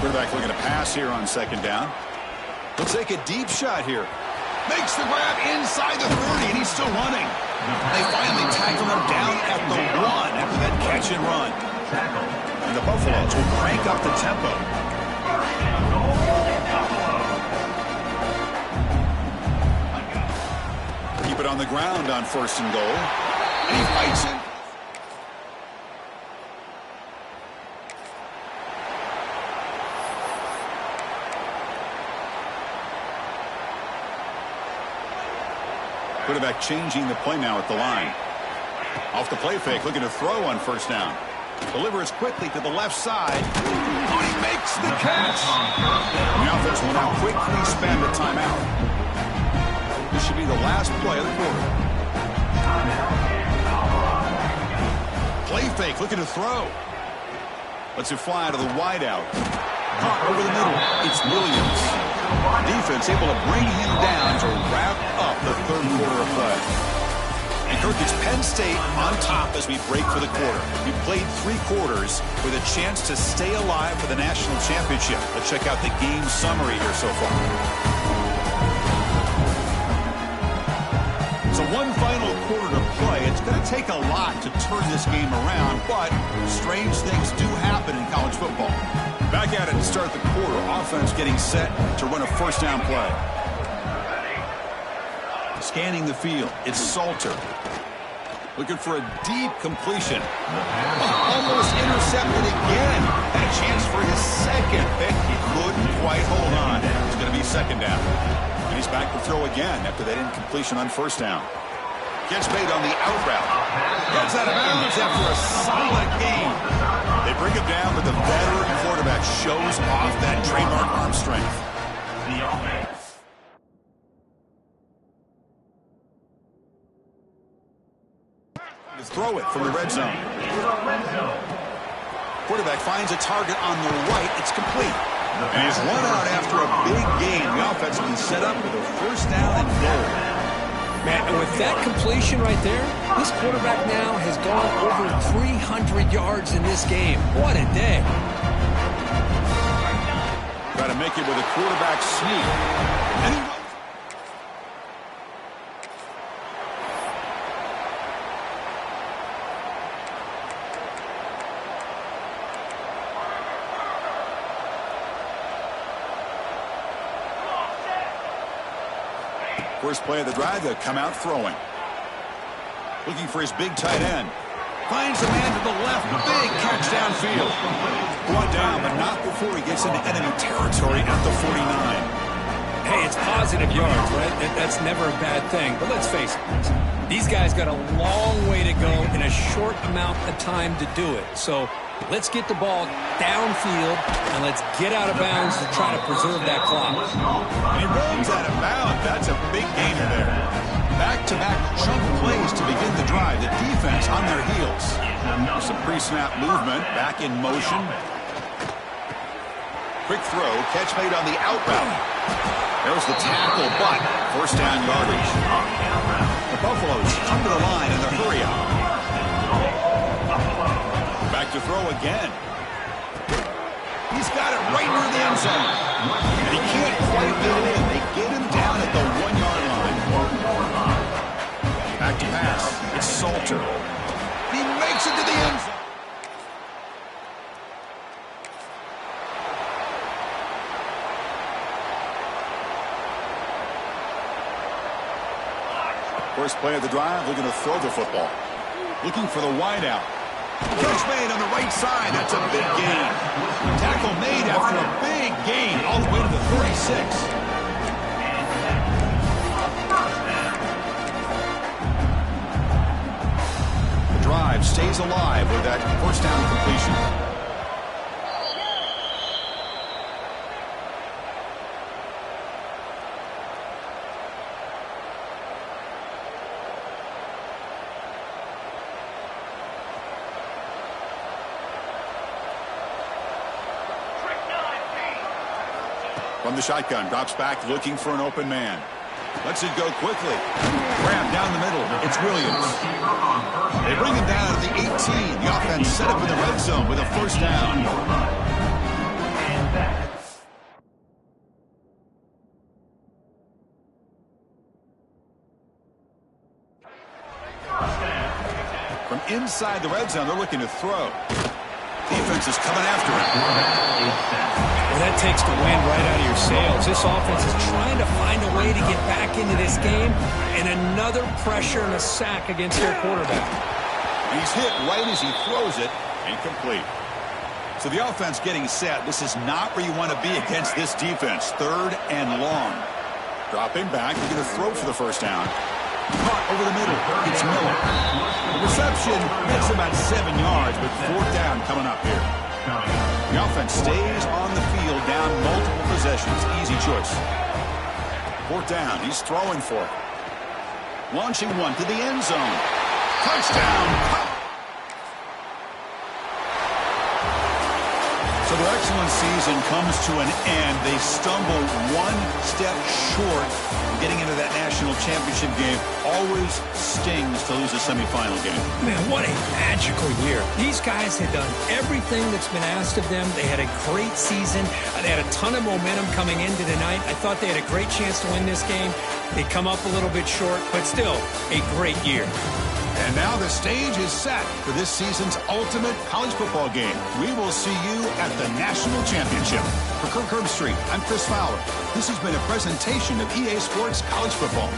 Quarterback looking to pass here on second down. He'll take a deep shot here. Makes the grab inside the 30, and he's still running. They finally tackle him down at the 1 after that catch and run. And the Buffaloes will crank up the tempo. Keep it on the ground on 1st and goal. And he fights it. Quarterback changing the play now at the line. Off the play fake, looking to throw on 1st down. Delivers quickly to the left side. Oh, he makes the catch. The offense will now quickly spend a timeout. This should be the last play of the quarter. Play fake, looking to throw. Lets it fly to the wideout. Caught over the middle. It's Williams. Defense able to bring him down to wrap up the 3rd quarter of play. And Kirk, it's Penn State on top as we break for the quarter. We played 3 quarters with a chance to stay alive for the national championship. Let's check out the game summary here so far. So one final quarter to play. It's going to take a lot to turn this game around, but strange things do happen in college football. Back at it to start the quarter. Offense getting set to run a 1st down play. Scanning the field. It's Salter. Looking for a deep completion. Almost intercepted again. Had a chance for his 2nd pick. He couldn't quite hold on. It's going to be 2nd down. And he's back to throw again after that incompletion on 1st down. Gets made on the out route. Gets out of bounds after a solid game. They bring him down, but the veteran quarterback shows off that trademark arm strength. To throw it from the red zone. Quarterback finds a target on the right. It's complete. And he's run out after a big gain. The offense has been set up with a 1st down and goal. Man, and with that completion right there, this quarterback now has gone over 300 yards in this game. What a day. Try to make it with a quarterback sneak. And he first play of the drive, they'll come out throwing. Looking for his big tight end. Finds a man to the left. Big catch downfield. Brought down, but not before he gets into enemy territory at the 49. Hey, it's positive yards, right? That's never a bad thing. But let's face it, these guys got a long way to go in a short amount of time to do it. So let's get the ball downfield, and let's get out of bounds to try to preserve that clock. And he runs out of bounds. That's a big gainer there. Back-to-back chunk plays to begin the drive. The defense on their heels. Some pre-snap movement. Back in motion. Quick throw. Catch made on the out route. There's the tackle, but 1st down yardage. The Buffaloes come to the line in the hurry up. Back to throw again. He's got it right near the end zone. And he can't quite get it in. They get him down at the 1-yard line. Back to pass. It's Salter. He makes it to the end zone. First play of the drive, looking to throw the football. Looking for the wideout. Catch made on the right side. That's a big gain. Tackle made after a big gain all the way to the 36. The drive stays alive with that 1st down completion. From the shotgun, drops back looking for an open man. Lets it go quickly. Grab down the middle. It's Williams. They bring him down to the 18. The offense set up in the red zone with a first down. From inside the red zone, they're looking to throw. Defense is coming after him. Well, that takes the wind right out of your sails. This offense is trying to find a way to get back into this game, and another pressure and a sack against their quarterback. He's hit right as he throws it. Incomplete. So the offense getting set. This is not where you want to be against this defense. 3rd and long. Dropping back. He's going to throw for the first down. Caught over the middle. It's Miller. The reception makes about 7 yards, but 4th down coming up here. The offense stays on the field down multiple possessions. Easy choice. 4th down. He's throwing for it. Launching one to the end zone. Touchdown. So their excellent season comes to an end. They stumble one step short of getting into that national championship game. Always stings to lose a semifinal game. Man, what a magical year. These guys had done everything that's been asked of them. They had a great season. They had a ton of momentum coming into tonight. I thought they had a great chance to win this game. They come up a little bit short, but still a great year. And now the stage is set for this season's ultimate college football game. We will see you at the National Championship. For Kirk Herbstreit, I'm Chris Fowler. This has been a presentation of EA Sports College Football.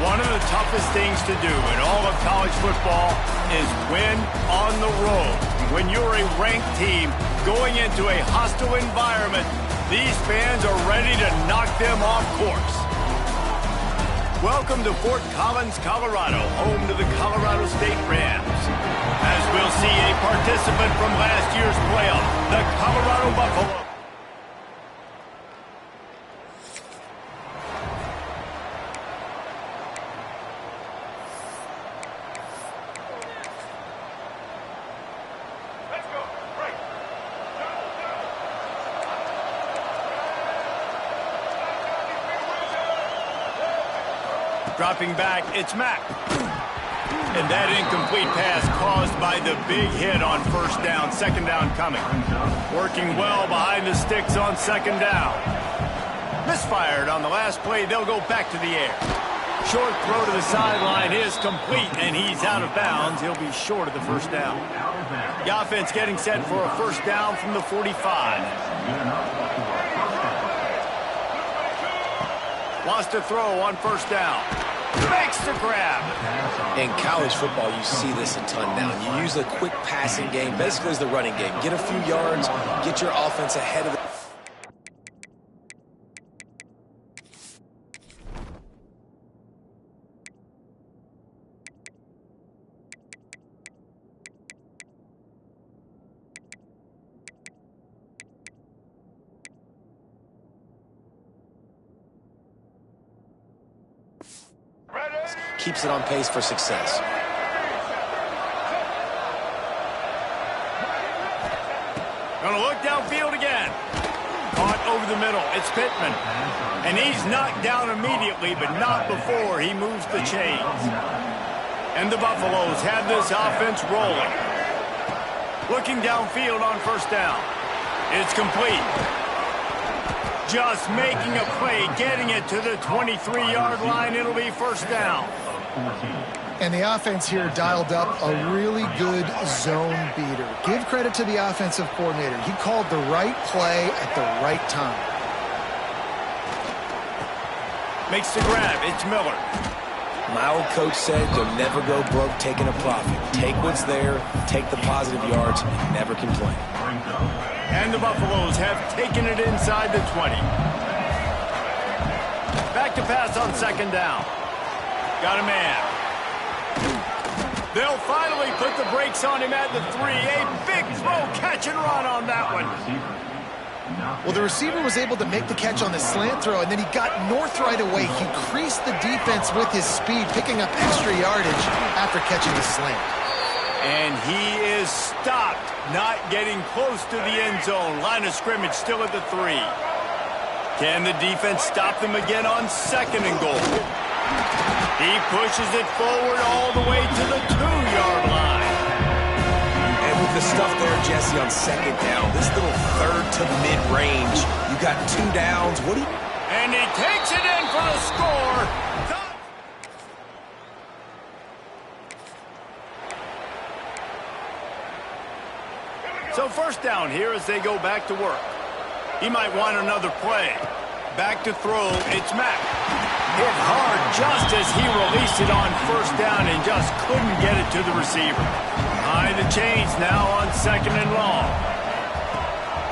One of the toughest things to do in all of college football is win on the road. When you're a ranked team going into a hostile environment, these fans are ready to knock them off course. Welcome to Fort Collins, Colorado, home to the Colorado State Rams. As we'll see a participant from last year's playoff, the Colorado Buffalo. Dropping back, it's Mack. And that incomplete pass caused by the big hit on first down, second down coming. Working well behind the sticks on second down. Misfired on the last play, they'll go back to the air. Short throw to the sideline is complete, and he's out of bounds. He'll be short of the first down. The offense getting set for a first down from the 45. Lost a throw on first down. Makes the grab. In college football, you see this a ton now. You use the quick passing game basically as the running game. Get a few yards, get your offense ahead of the... Keeps it on pace for success. Gonna look downfield again. Caught over the middle. It's Pittman. And he's knocked down immediately, but not before he moves the chains. And the Buffaloes have this offense rolling. Looking downfield on first down. It's complete. Just making a play, getting it to the 23-yard line. It'll be first down. And the offense here dialed up a really good zone beater. Give credit to the offensive coordinator. He called the right play at the right time. Makes the grab. It's Miller. My old coach said you'll never go broke taking a profit. Take what's there, take the positive yards, and never complain. And the Buffaloes have taken it inside the 20. Back to pass on second down. Got a man. They'll finally put the brakes on him at the 3. A big throw, catch and run on that one. Well, the receiver was able to make the catch on the slant throw, and then he got north right away. He creased the defense with his speed, picking up extra yardage after catching the slant. And he is stopped, not getting close to the end zone. Line of scrimmage still at the 3. Can the defense stop them again on 2nd and goal? He pushes it forward all the way to the 2-yard line. And with the stuff there, Jesse, on 2nd down, this little 3rd to mid-range, you got 2 downs. What do you... And he takes it in for the score. So 1st down here as they go back to work. He might want another play. Back to throw, it's Mack. Hit hard just as he released it on 1st down and just couldn't get it to the receiver. Behind the chains now on 2nd and long.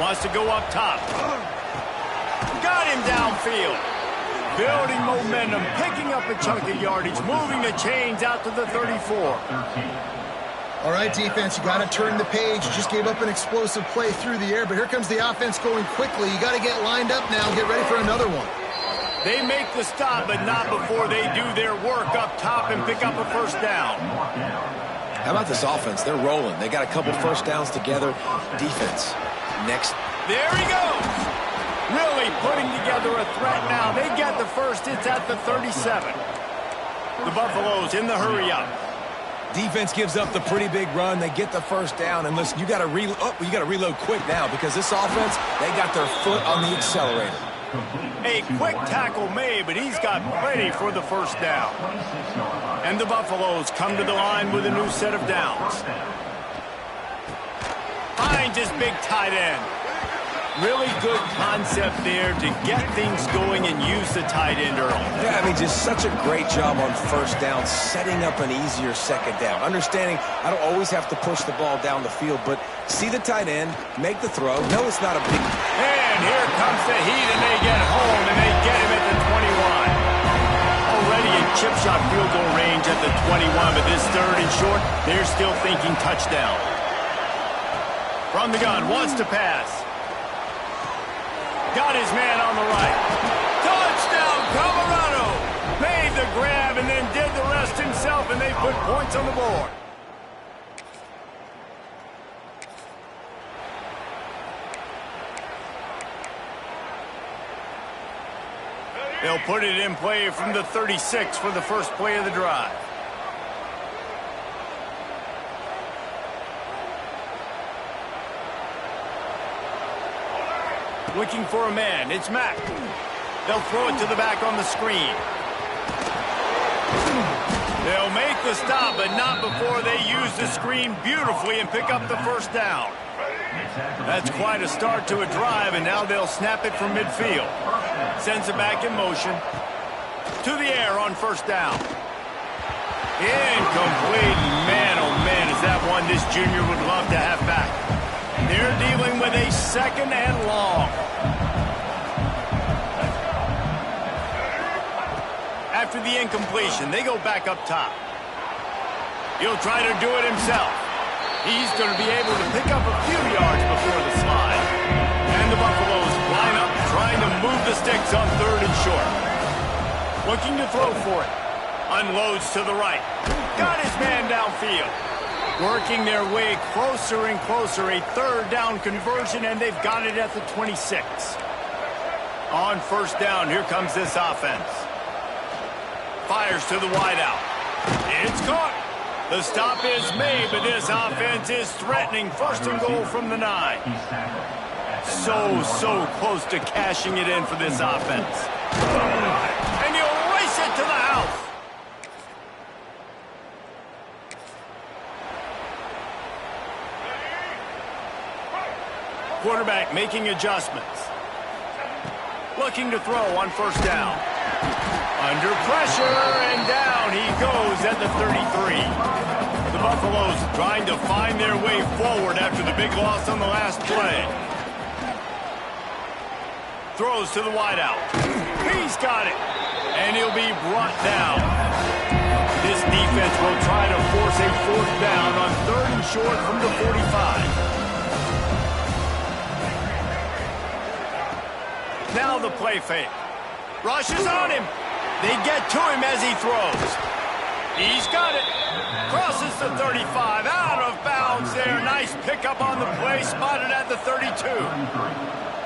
Wants to go up top. Got him downfield. Building momentum, picking up a chunk of yardage, moving the chains out to the 34. All right, defense, you got to turn the page. You just gave up an explosive play through the air, but here comes the offense going quickly. You got to get lined up now and get ready for another one. They make the stop, but not before they do their work up top and pick up a 1st down. How about this offense? They're rolling. They got a couple 1st downs together. Defense. Next. There he goes. Really putting together a threat now. They get the 1st. It's at the 37. The Buffaloes in the hurry up. Defense gives up the pretty big run. They get the 1st down. And listen, you got to reload quick now because this offense, they got their foot on the accelerator. A quick tackle made, but he's got plenty for the 1st down. And the Buffaloes come to the line with a new set of downs. Finds his big tight end. Really good concept there to get things going and use the tight end early. Yeah, I mean, just such a great job on 1st down, setting up an easier 2nd down. Understanding I don't always have to push the ball down the field, but see the tight end, make the throw. No, it's not a big... And here comes the heat, and they get home, and they get him at the 21. Already in chip shot field goal range at the 21, but this 3rd and short, they're still thinking touchdown. From the gun, wants to pass. Got his man on the right. Touchdown, Colorado! Made the grab and then did the rest himself, and they put points on the board. They'll put it in play from the 36 for the 1st play of the drive. Looking for a man. It's Mack. They'll throw it to the back on the screen. They'll make the stop, but not before they use the screen beautifully and pick up the 1st down. That's quite a start to a drive, and now they'll snap it from midfield. Sends it back in motion. To the air on 1st down. Incomplete. Man, oh man, is that one this junior would love to have back. They're dealing with a 2nd and long. After the incompletion, they go back up top. He'll try to do it himself. He's going to be able to pick up a few yards before the slide. And the Buffaloes line up, trying to move the sticks on 3rd and short. Looking to throw for it. Unloads to the right. Got his man downfield. Working their way closer and closer. A 3rd down conversion, and they've got it at the 26. On 1st down, here comes this offense. Fires to the wideout. It's caught. The stop is made, but this offense is threatening. 1st and goal from the 9. So close to cashing it in for this offense. And he'll race it to the house. Quarterback making adjustments. Looking to throw on 1st down. Under pressure, and down he goes at the 33. The Buffaloes trying to find their way forward after the big loss on the last play. Throws to the wideout. He's got it. And he'll be brought down. This defense will try to force a fourth down on 3rd and short from the 45. Now the play fake. Rushes on him. They get to him as he throws. He's got it. Crosses the 35. Out of bounds there. Nice pickup on the play. Spotted at the 32.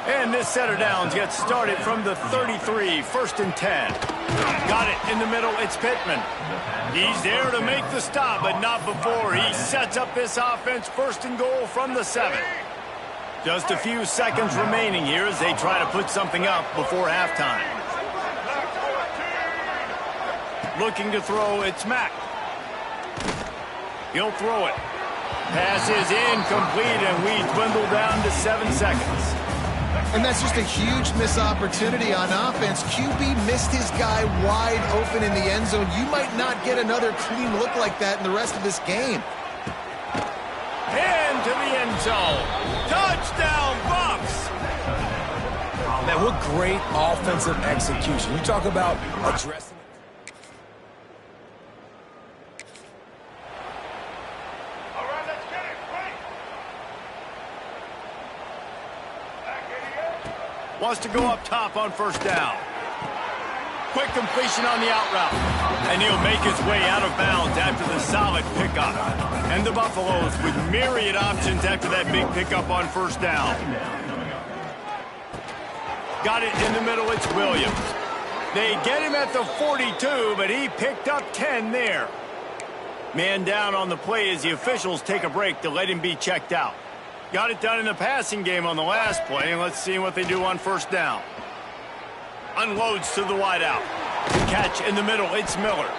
And this set of downs gets started from the 33. 1st and 10. Got it in the middle. It's Pittman. He's there to make the stop, but not before. He sets up this offense. 1st and goal from the 7. Just a few seconds remaining here as they try to put something up before halftime. Looking to throw, it's Mack. He'll throw it. Pass is incomplete, and we dwindle down to 7 seconds. And that's just a huge missed opportunity on offense. QB missed his guy wide open in the end zone. You might not get another clean look like that in the rest of this game. Into the end zone. Touchdown, Bucks! Man, what great offensive execution. You talk about addressing. Wants to go up top on 1st down. Quick completion on the out route. And he'll make his way out of bounds after the solid pickup. And the Buffaloes with myriad options after that big pickup on 1st down. Got it in the middle, it's Williams. They get him at the 42, but he picked up 10 there. Man down on the play as the officials take a break to let him be checked out. Got it done in the passing game on the last play, and let's see what they do on 1st down. Unloads to the wideout. Catch in the middle, it's Miller.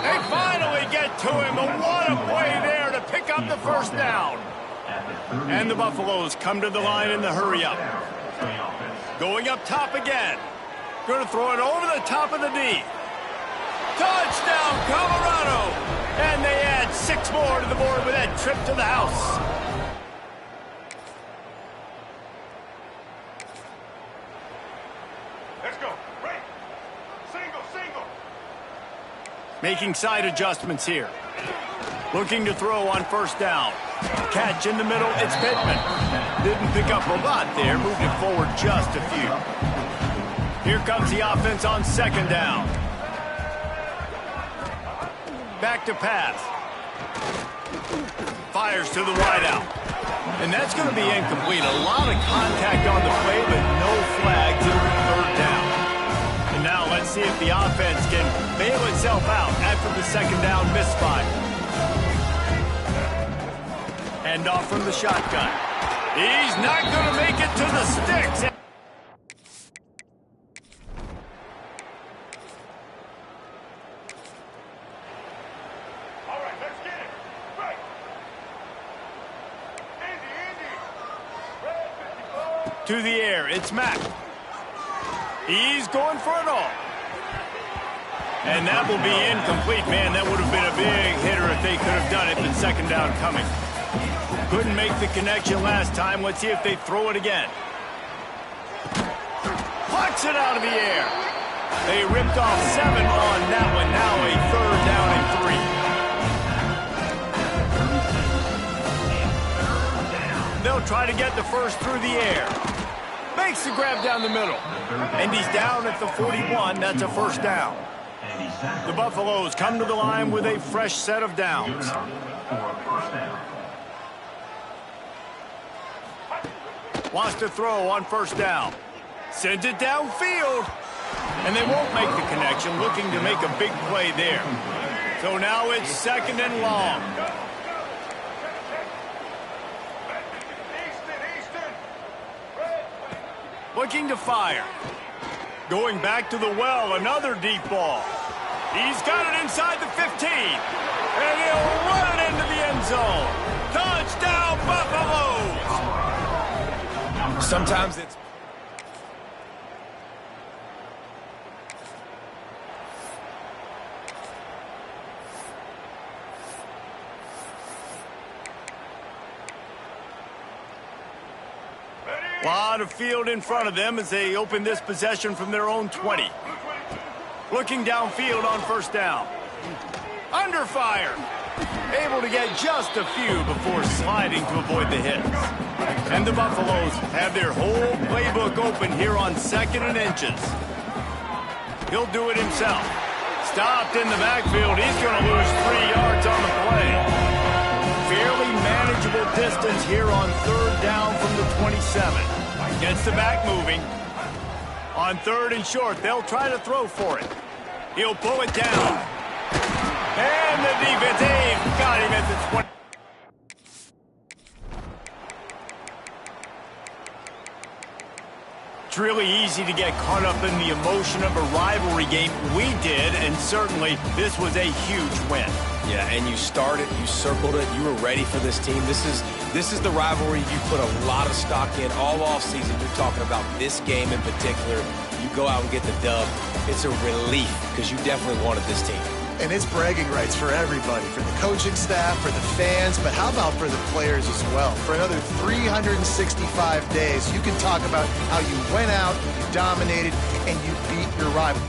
They finally get to him, but what a play there to pick up the 1st down. And the Buffaloes come to the line in the hurry-up. Going up top again. Going to throw it over the top of the D. Touchdown, Colorado! And they add 6 more to the board with that trip to the house. Making side adjustments here. Looking to throw on 1st down. Catch in the middle, it's Pittman. Didn't pick up a lot there, moved it forward just a few. Here comes the offense on 2nd down. Back to pass. Fires to the wideout. And that's going to be incomplete. A lot of contact on the play, but no flags. It'll be 3rd down. And now let's see if the offense can bail itself out after the 2nd down misfire. Hand off from the shotgun. He's not going to make it to the sticks. All right, let's get it. Right. Indy. To the air, it's Mack. He's going for it all. And that will be incomplete. Man, that would have been a big hitter if they could have done it, but 2nd down coming. Couldn't make the connection last time. Let's see if they throw it again. Plucks it out of the air. They ripped off 7 on that one. Now a 3rd down and 3. They'll try to get the 1st through the air. Makes the grab down the middle. And he's down at the 41. That's a 1st down. The Buffaloes come to the line with a fresh set of downs. Wants to throw on 1st down. Sends it downfield. And they won't make the connection, looking to make a big play there. So now it's 2nd and long. Looking to fire. Going back to the well, another deep ball. He's got it inside the 15. And he'll run it into the end zone. Touchdown, Buffaloes! Sometimes it's... A lot of field in front of them as they open this possession from their own 20. Looking downfield on 1st down. under fire. Able to get just a few before sliding to avoid the hits. And the Buffaloes have their whole playbook open here on 2nd and inches. He'll do it himself. Stopped in the backfield. He's going to lose 3 yards on the play. Fairly manageable distance here on 3rd down from the 27. Gets the back moving. On 3rd and short, they'll try to throw for it. He'll pull it down. And the defense, they've got him at the 20. It's really easy to get caught up in the emotion of a rivalry game. We did, and certainly this was a huge win. Yeah, and you started, you circled it, you were ready for this team. This is the rivalry you put a lot of stock in all offseason. You're talking about this game in particular. You go out and get the dub. It's a relief because you definitely wanted this team. And it's bragging rights for everybody, for the coaching staff, for the fans, but how about for the players as well? For another 365 days, you can talk about how you went out, you dominated, and you beat your rival.